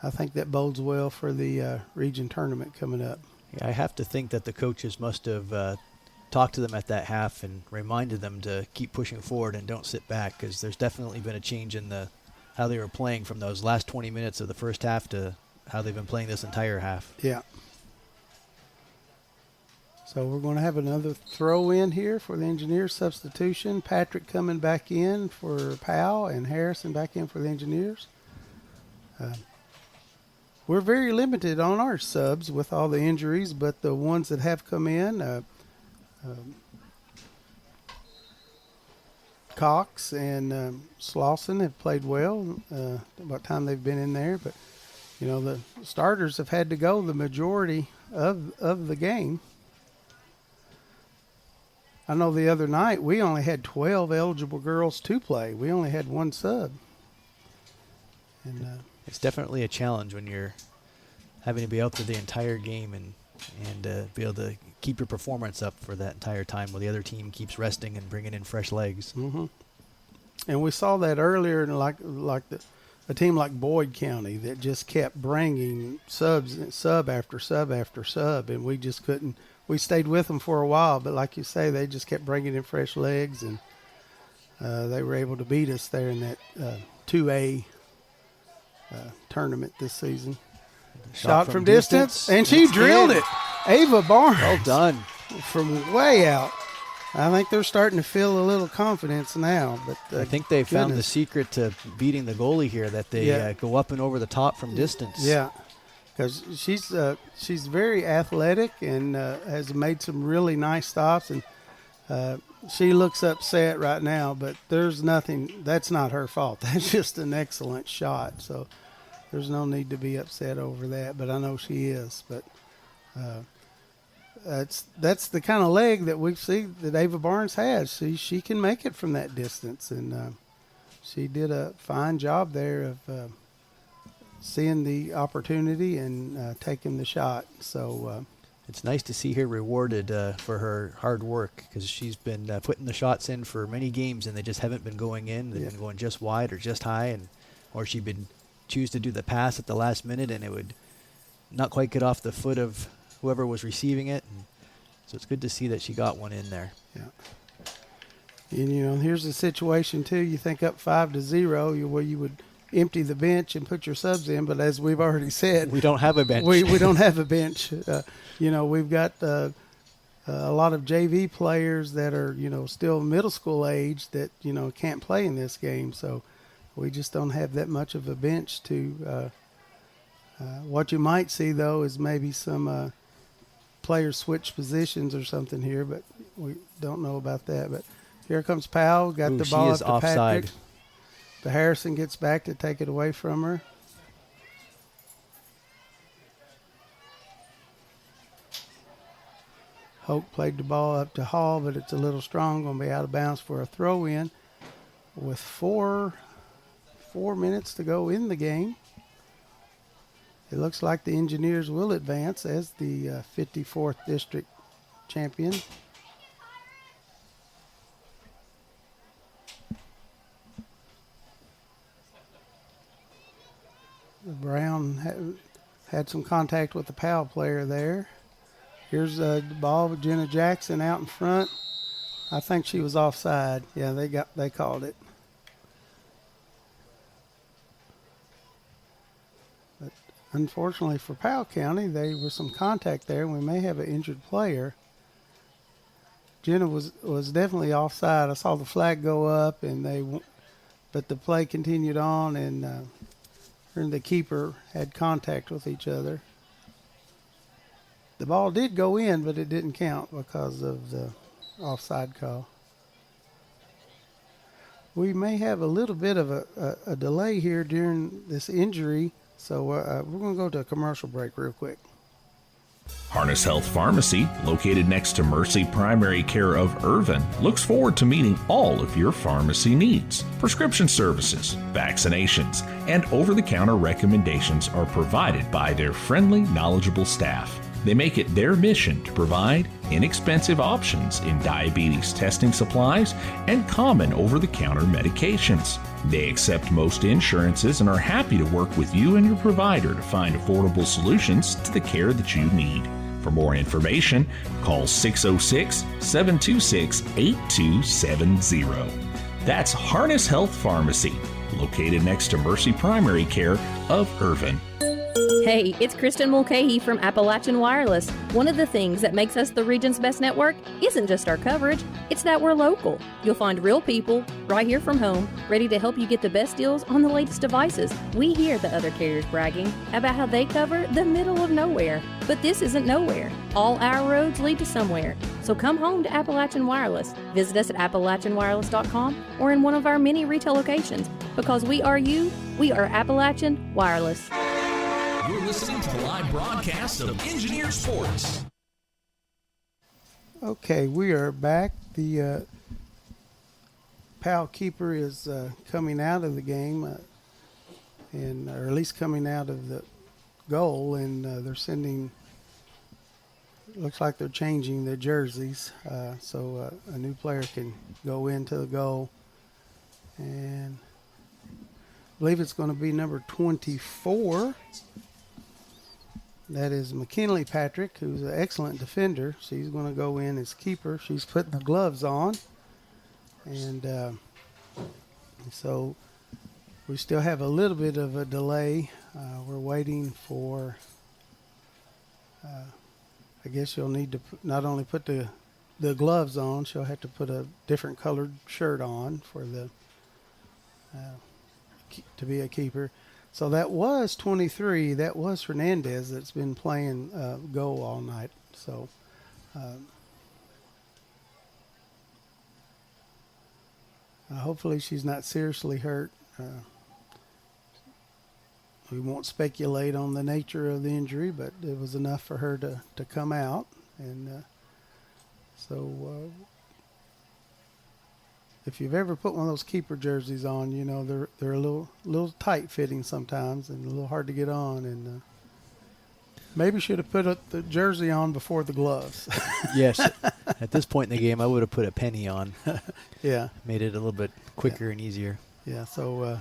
I think that bodes well for the region tournament coming up. Yeah, I have to think that the coaches must have talked to them at that half and reminded them to keep pushing forward and don't sit back, because there's definitely been a change in how they were playing from those last 20 minutes of the first half to how they've been playing this entire half. Yeah. So we're going to have another throw in here for the Engineers substitution. Patrick coming back in for Powell and Harrison back in for the Engineers. We're very limited on our subs with all the injuries, but the ones that have come in, Cox and Slauson have played well about the time they've been in there. But, you know, the starters have had to go the majority of the game. I know the other night we only had 12 eligible girls to play. We only had 1 sub. And it's definitely a challenge when you're having to be out there the entire game and be able to keep your performance up for that entire time while the other team keeps resting and bringing in fresh legs. Mm-hmm. And we saw that earlier in a team like Boyd County that just kept bringing sub after sub after sub, and we just couldn't. We stayed with them for a while, but like you say, they just kept bringing in fresh legs, and they were able to beat us there in that 2A tournament this season. Shot from distance, and she drilled it. Ava Barnes. Well done. From way out. I think they're starting to feel a little confidence now. But I think they found the secret to beating the goalie here, that they go up and over the top from distance. Yeah, because she's very athletic and has made some really nice stops. And she looks upset right now, but there's nothing. That's not her fault. That's just an excellent shot. So there's no need to be upset over that. But I know she is. But that's the kind of leg that we see that Ava Barnes has. She can make it from that distance, and she did a fine job there of seeing the opportunity and taking the shot. So it's nice to see her rewarded for her hard work, because she's been putting the shots in for many games and they just haven't been going in. They've been going just wide or just high, or she'd been choose to do the pass at the last minute and it would not quite get off the foot of whoever was receiving it. And so it's good to see that she got one in there. Yeah. And, you know, here's the situation, too. You think up 5-0, where you would empty the bench and put your subs in, but as we've already said, we don't have a bench. We don't have a bench. You know, we've got a lot of JV players that are, you know, still middle school age that, you know, can't play in this game. So we just don't have that much of a bench to what you might see, though, is maybe some players switch positions or something here, but we don't know about that. But here comes Powell, got the ball up to offside. Patrick. The Harrison gets back to take it away from her. Hoke played the ball up to Hall, but it's a little strong, going to be out of bounds for a throw-in with four minutes to go in the game. It looks like the Engineers will advance as the 54th district champion. Brown had some contact with the Powell player there. Here's the ball with Jenna Jackson out in front. I think she was offside. Yeah, they called it. But unfortunately for Powell County, there was some contact there, and we may have an injured player. Jenna was definitely offside. I saw the flag go up, but the play continued on, and her and the keeper had contact with each other. The ball did go in, but it didn't count because of the offside call. We may have a little bit of a delay here during this injury, so we're going to go to a commercial break real quick. Harness Health Pharmacy, located next to Mercy Primary Care of Irvin, looks forward to meeting all of your pharmacy needs. Prescription services, vaccinations, and over-the-counter recommendations are provided by their friendly, knowledgeable staff. They make it their mission to provide inexpensive options in diabetes testing supplies and common over-the-counter medications. They accept most insurances and are happy to work with you and your provider to find affordable solutions to the care that you need. For more information, call 606-726-8270. That's Harness Health Pharmacy, located next to Mercy Primary Care of Irvin. Hey, it's Kristen Mulcahy from Appalachian Wireless. One of the things that makes us the region's best network isn't just our coverage, it's that we're local. You'll find real people right here from home, ready to help you get the best deals on the latest devices. We hear the other carriers bragging about how they cover the middle of nowhere, but this isn't nowhere. All our roads lead to somewhere. So come home to Appalachian Wireless. Visit us at AppalachianWireless.com or in one of our many retail locations. Because we are you, we are Appalachian Wireless. You're listening to the live broadcast of Engineer Sports. Okay, we are back. The Powell keeper is coming out of the game, or at least coming out of the goal, and they're sending. Looks like they're changing their jerseys, so a new player can go into the goal, and I believe it's going to be number 24. That is McKinley Patrick, who's an excellent defender. She's going to go in as keeper. She's putting the gloves on. And so we still have a little bit of a delay. We're waiting for, I guess she'll need to not only put the gloves on, she'll have to put a different colored shirt on for to be a keeper. So that was 23. That was Hernandez that's been playing goal all night. So hopefully she's not seriously hurt. We won't speculate on the nature of the injury, but it was enough for her to come out. And so if you've ever put one of those keeper jerseys on, you know they're a little tight fitting sometimes and a little hard to get on. And maybe should have put the jersey on before the gloves. Yes, at this point in the game, I would have put a penny on. Yeah, made it a little bit quicker and easier. Yeah, so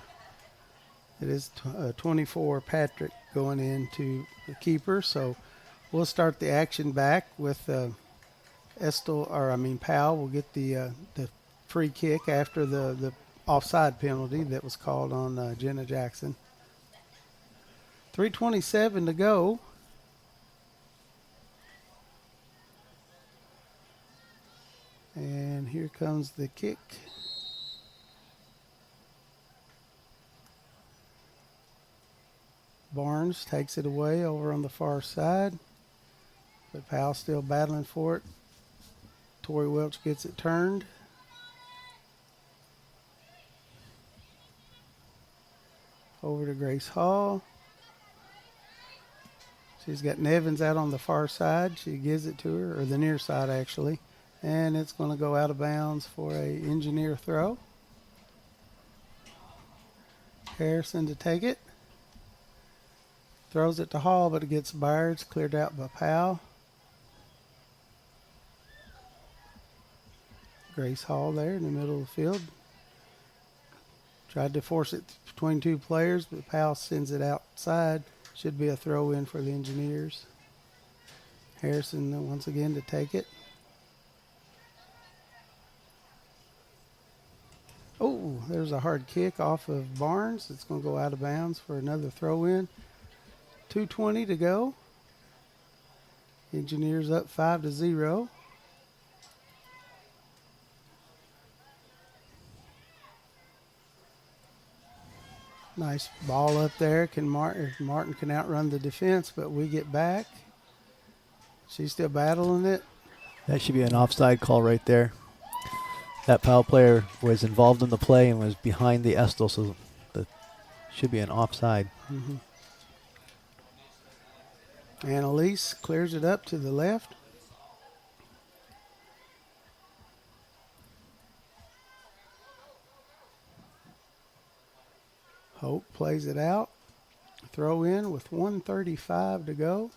it is 24 Patrick going into the keeper. So we'll start the action back with Powell will get the free kick after the offside penalty that was called on Jenna Jackson. 3:27 to go. And here comes the kick. Barnes takes it away over on the far side, but Powell still battling for it. Tori Welch gets it turned. Over to Grace Hall. She's got Nevins out on the far side. She gives it to her, or the near side actually. And it's going to go out of bounds for a engineer throw. Harrison to take it. Throws it to Hall, but it gets Byers, cleared out by Powell. Grace Hall there in the middle of the field. Tried to force it between two players, but Powell sends it outside. Should be a throw in for the Engineers. Harrison once again to take it. Oh, there's a hard kick off of Barnes. It's going to go out of bounds for another throw in. 2:20 to go. Engineers up 5-0. Nice ball up there. Martin can outrun the defense, but we get back. She's still battling it. That should be an offside call right there. That Powell player was involved in the play and was behind the Estill, so that should be an offside. Mm-hmm. Annalise clears it up to the left. Hope plays it out. Throw in with 1:35 to go.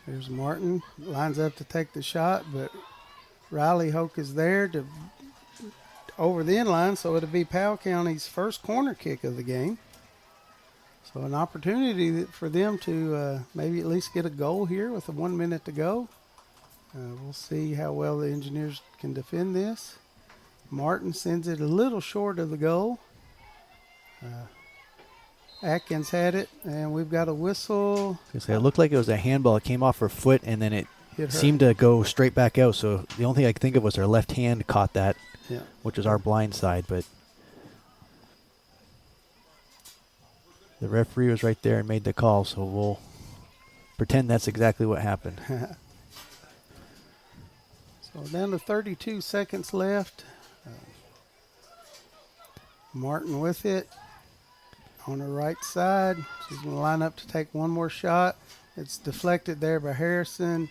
There's Martin, lines up to take the shot, but Riley Hoke is there to over the end line, so it'll be Powell County's first corner kick of the game. So an opportunity for them to maybe at least get a goal here with 1 minute to go. We'll see how well the Engineers can defend this. Martin sends it a little short of the goal. Atkins had it, and we've got a whistle. It looked like it was a handball. It came off her foot, and then it Hit her. seemed to go straight back out. So the only thing I could think of was her left hand caught that, which is our blind side. But the referee was right there and made the call, so we'll pretend that's exactly what happened. So down to 32 seconds left. Martin with it. On her right side, she's going to line up to take one more shot. It's deflected there by Harrison.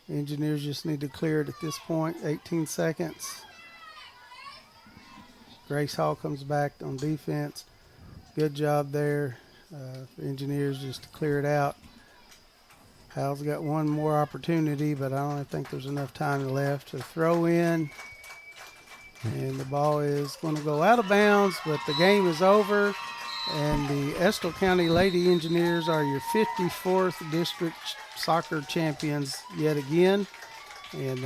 Engineers just need to clear it at this point. 18 seconds. Grace Hall comes back on defense. Good job there. Engineers just to clear it out. Powell's got one more opportunity, but I don't think there's enough time left to throw in. And the ball is going to go out of bounds, but the game is over. And the Estill County Lady Engineers are your 54th district soccer champions yet again. And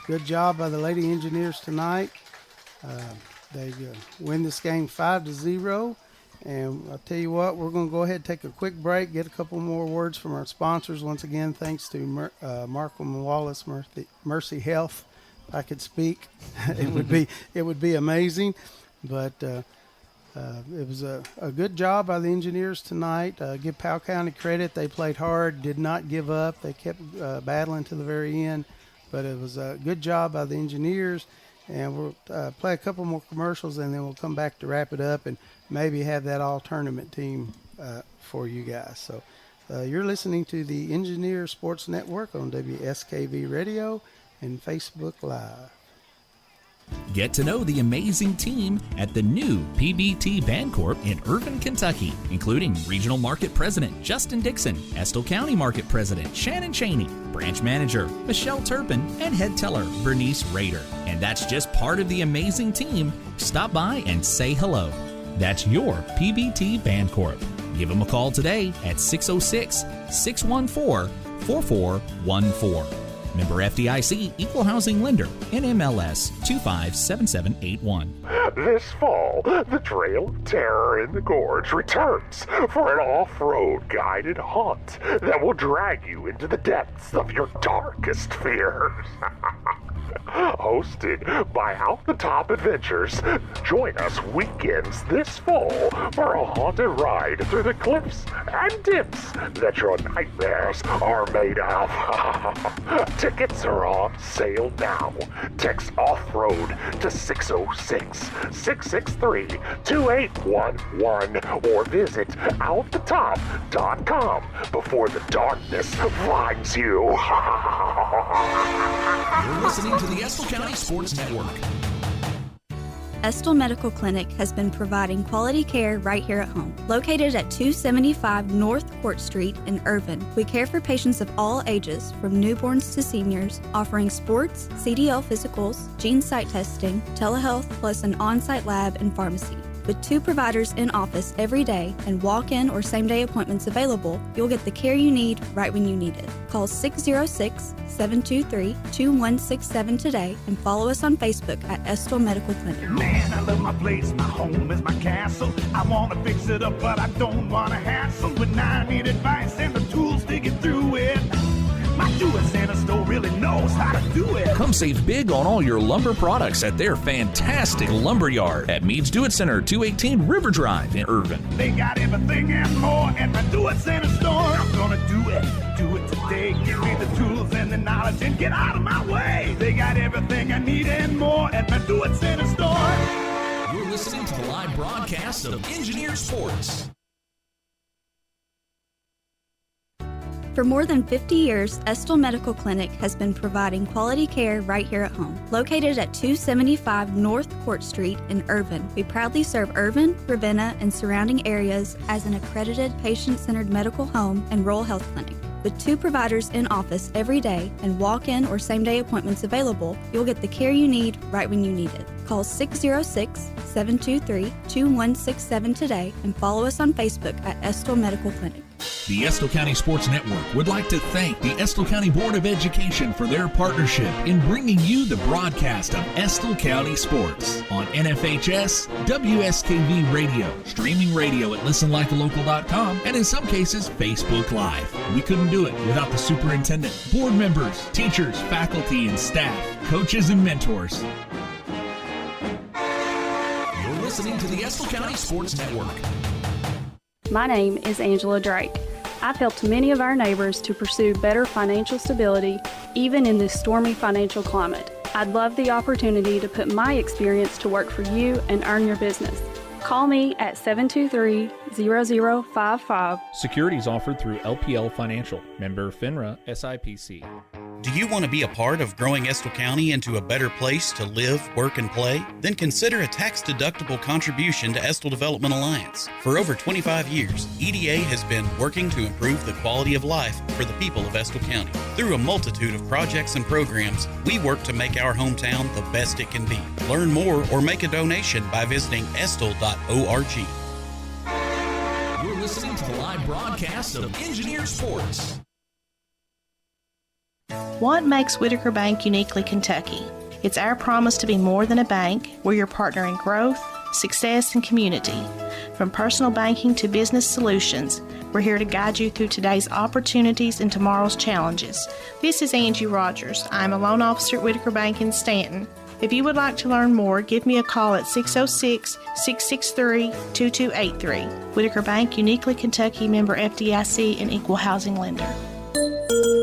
good job by the Lady Engineers tonight. They win this game 5-0. And I'll tell you what, we're going to go ahead and take a quick break, get a couple more words from our sponsors. Once again, thanks to Markham and Wallace Mercy Health. If I could speak, it would be amazing. But it was a good job by the Engineers tonight. Give Powell County credit. They played hard, did not give up. They kept battling to the very end. But it was a good job by the Engineers. And we'll play a couple more commercials, and then we'll come back to wrap it up and maybe have that all-tournament team for you guys. So you're listening to the Engineer Sports Network on WSKV Radio and Facebook Live. Get to know the amazing team at the new PBT Bancorp in Irvin, Kentucky, including Regional Market President Justin Dixon, Estill County Market President Shannon Cheney, Branch Manager Michelle Turpin, and Head Teller Bernice Rader. And that's just part of the amazing team. Stop by and say hello. That's your PBT Bancorp. Give them a call today at 606-614-4414. Member FDIC, Equal Housing Lender, NMLS 257781. This fall, the Trail of Terror in the Gorge returns for an off-road guided haunt that will drag you into the depths of your darkest fears. Hosted by Out the Top Adventures, join us weekends this fall for a haunted ride through the cliffs and dips that your nightmares are made of. Tickets are on sale now. Text off-road to 606-663-2811 or visit outthetop.com before the darkness finds you. You're listening to the Estill County Sports Network. Estill Medical Clinic has been providing quality care right here at home. Located at 275 North Court Street in Irvin, we care for patients of all ages, from newborns to seniors, offering sports, CDL physicals, gene site testing, telehealth, plus an on-site lab and pharmacy. With 2 providers in office every day and walk-in or same-day appointments available, you'll get the care you need right when you need it. Call 606-723-2167 today and follow us on Facebook at Estill Medical Clinic. Man, I love my place, my home is my castle. I want to fix it up, but I don't want to hassle. When I need advice and the tools to get through it, my do-it-center store really knows how to do it. Come save big on all your lumber products at their fantastic lumber yard at Meads Do It Center, 218 River Drive in Irvin. They got everything and more at my do-it-center store. I'm gonna do it today. Give me the tools and the knowledge and get out of my way. They got everything I need and more at my do-it-center store. You're listening to the live broadcast of Engineer Sports. For more than 50 years, Estill Medical Clinic has been providing quality care right here at home. Located at 275 North Court Street in Irvin, we proudly serve Irvin, Ravenna, and surrounding areas as an accredited patient-centered medical home and rural health clinic. With 2 providers in office every day and walk-in or same-day appointments available, you'll get the care you need right when you need it. Call 606-723-2167 today and follow us on Facebook at Estill Medical Clinic. The Estill County Sports Network would like to thank the Estill County Board of Education for their partnership in bringing you the broadcast of Estill County Sports on NFHS, WSKV Radio, streaming radio at listenlikealocal.com, and in some cases, Facebook Live. We couldn't do it without the superintendent, board members, teachers, faculty, and staff, coaches, and mentors. You're listening to the Estill County Sports Network. My name is Angela Drake. I've helped many of our neighbors to pursue better financial stability, even in this stormy financial climate. I'd love the opportunity to put my experience to work for you and earn your business. Call me at 723-0055. Securities offered through LPL Financial, member FINRA SIPC. Do you want to be a part of growing Estill County into a better place to live, work, and play? Then consider a tax-deductible contribution to Estill Development Alliance. For over 25 years, EDA has been working to improve the quality of life for the people of Estill County. Through a multitude of projects and programs, we work to make our hometown the best it can be. Learn more or make a donation by visiting estill.org. You're listening to the live broadcast of Engineer Sports. What makes Whitaker Bank uniquely Kentucky? It's our promise to be more than a bank. We're your partner in growth, success, and community. From personal banking to business solutions, we're here to guide you through today's opportunities and tomorrow's challenges. This is Angie Rogers. I'm a loan officer at Whitaker Bank in Stanton. If you would like to learn more, give me a call at 606-663-2283. Whitaker Bank, uniquely Kentucky, member FDIC, and equal housing lender.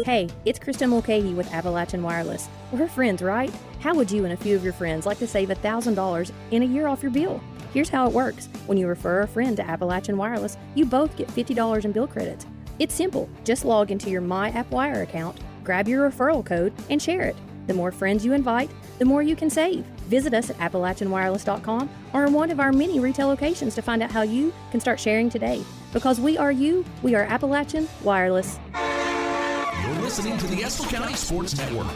Hey, it's Kristen Mulcahy with Appalachian Wireless. We're friends, right? How would you and a few of your friends like to save $1,000 in a year off your bill? Here's how it works. When you refer a friend to Appalachian Wireless, you both get $50 in bill credits. It's simple. Just log into your MyAppWire account, grab your referral code, and share it. The more friends you invite, the more you can save. Visit us at AppalachianWireless.com or in one of our many retail locations to find out how you can start sharing today. Because we are you, we are Appalachian Wireless. You're listening to the Estill County Sports Network.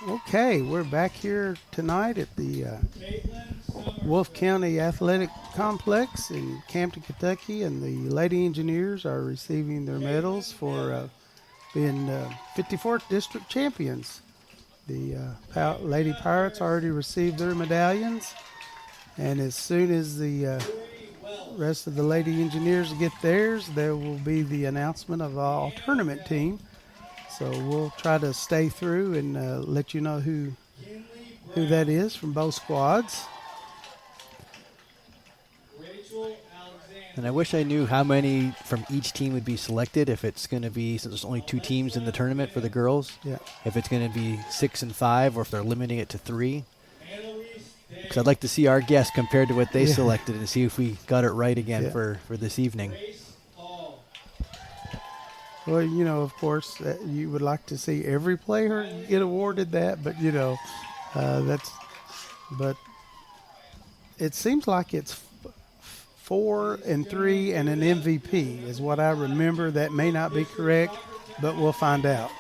Okay, we're back here tonight at the Wolfe County Athletic Complex in Campton, Kentucky, and the Lady Engineers are receiving their medals for being 54th District Champions. The Lady Pirates already received their medallions, and as soon as the rest of the Lady Engineers get theirs, there will be the announcement of our tournament team. So we'll try to stay through and let you know who that is from both squads. And I wish I knew how many from each team would be selected, if it's going to be, since there's only 2 teams in the tournament for the girls, if it's going to be 6 and 5 or if they're limiting it to 3. Because I'd like to see our guess compared to what they selected and see if we got it right again for this evening. Well, you know, of course, you would like to see every player get awarded that, but, you know, that's but it seems like it's 4 and 3 and an MVP is what I remember. That may not be correct, but we'll find out.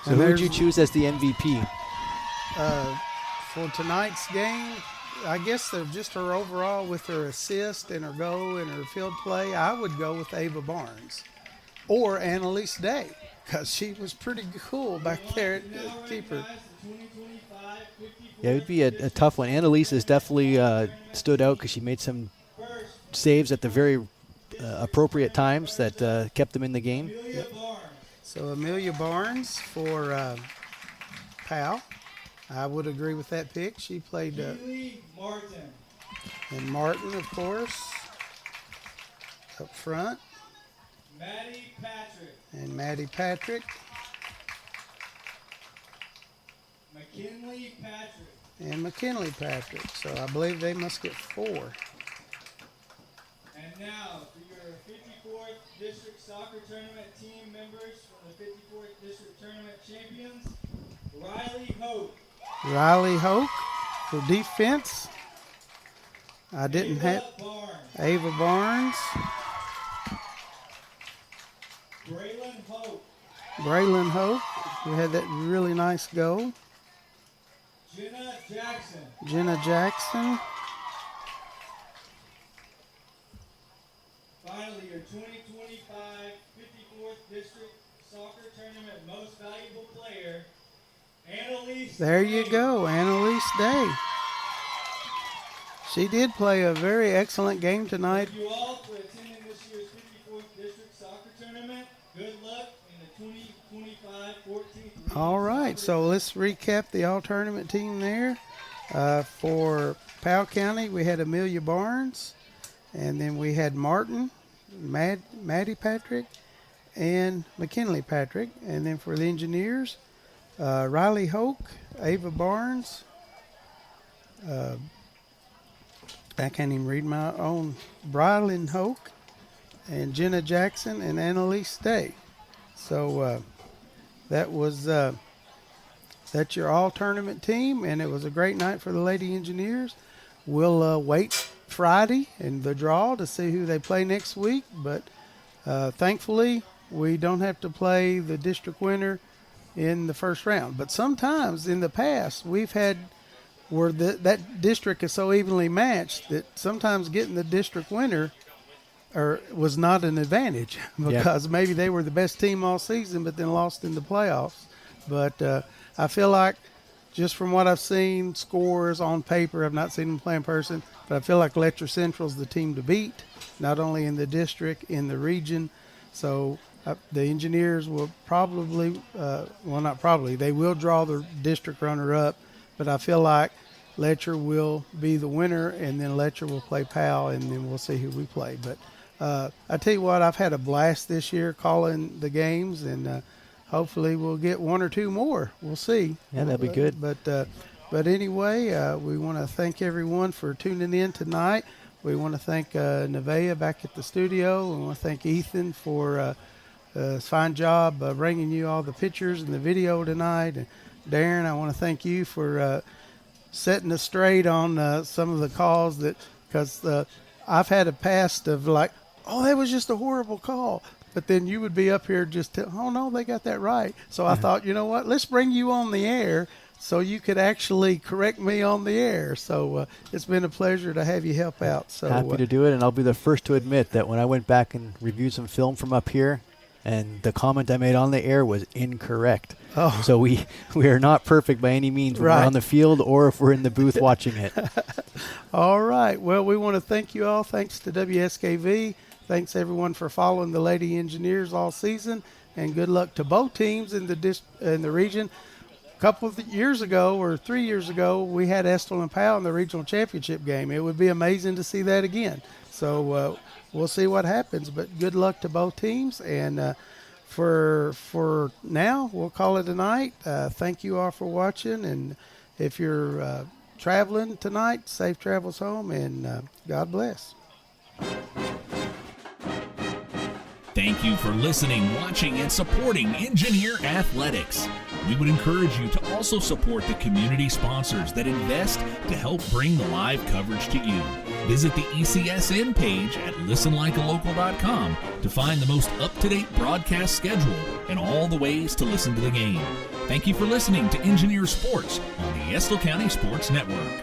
So who would you choose as the MVP? For tonight's game, I guess they're just her overall with her assist and her goal and her field play. I would go with Ava Barnes or Annalise Day because she was pretty cool back there at keeper. Yeah, it would be a tough one. Annalise has definitely stood out because she made some saves at the very appropriate times that kept them in the game. Yep. So Amelia Barnes for Powell. I would agree with that pick. She played Martin. And Martin, of course, up front. Maddie Patrick. And Maddie Patrick. McKinley Patrick. And McKinley Patrick. So I believe they must get 4. And now for your 54th District Soccer Tournament team members from the 54th District Tournament champions, Riley Hope. Riley Hoke for defense. I didn't have Ava Barnes. Braylon Hope. Braylon Hope, who had that really nice goal. Jenna Jackson. Jenna Jackson. Finally, your 2025 54th District Soccer Tournament Most Valuable Player, Annalise. There you go, Annalise Day. She did play a very excellent game tonight. Thank you all for attending this year's 54th District Soccer Tournament. Good luck in the 2025 14th. All right, so let's recap the all-tournament team there. For Powell County, we had Amelia Barnes, and then we had Martin, Maddie Patrick, and McKinley Patrick. And then for the Engineers, Riley Hoke, Ava Barnes, I can't even read my own, Brylan Hoke, and Jenna Jackson, and Annalise Day. So that was that's your all-tournament team, and it was a great night for the Lady Engineers. We'll wait Friday and the draw to see who they play next week, but thankfully we don't have to play the district winner in the first round. But sometimes in the past we've had where that district is so evenly matched that sometimes getting the district winner was not an advantage because maybe they were the best team all season but then lost in the playoffs. But I feel like just from what I've seen, scores on paper, I've not seen them play in person, but I feel like Letcher Central's the team to beat, not only in the district, in the region. So the Engineers will probably, they will draw the district runner-up, but I feel like Letcher will be the winner, and then Letcher will play Powell, and then we'll see who we play. But I tell you what, I've had a blast this year calling the games, and hopefully we'll get 1 or 2 more. We'll see. Yeah, that'd be good. But anyway, we want to thank everyone for tuning in tonight. We want to thank Nevaeh back at the studio. We want to thank Ethan for his fine job bringing you all the pictures and the video tonight. And Darren, I want to thank you for setting us straight on some of the calls because I've had a past of like, oh, that was just a horrible call. But then you would be up here just oh, no, they got that right. So I thought, you know what, let's bring you on the air so you could actually correct me on the air. So it's been a pleasure to have you help out. So happy to do it, and I'll be the first to admit that when I went back and reviewed some film from up here, and the comment I made on the air was incorrect. Oh. So we are not perfect by any means when we're on the field or if we're in the booth watching it. All right. Well, we want to thank you all. Thanks to WSKV. Thanks, everyone, for following the Lady Engineers all season, and good luck to both teams in the region. A couple of years ago, or 3 years ago, we had Estill and Powell in the regional championship game. It would be amazing to see that again. So we'll see what happens, but good luck to both teams. And for now, we'll call it a night. Thank you all for watching, and if you're traveling tonight, safe travels home, and God bless. Thank you for listening, watching, and supporting Engineer Athletics. We would encourage you to also support the community sponsors that invest to help bring the live coverage to you. Visit the ECSN page at listenlikealocal.com to find the most up-to-date broadcast schedule and all the ways to listen to the game. Thank you for listening to Engineer Sports on the Estill County Sports Network.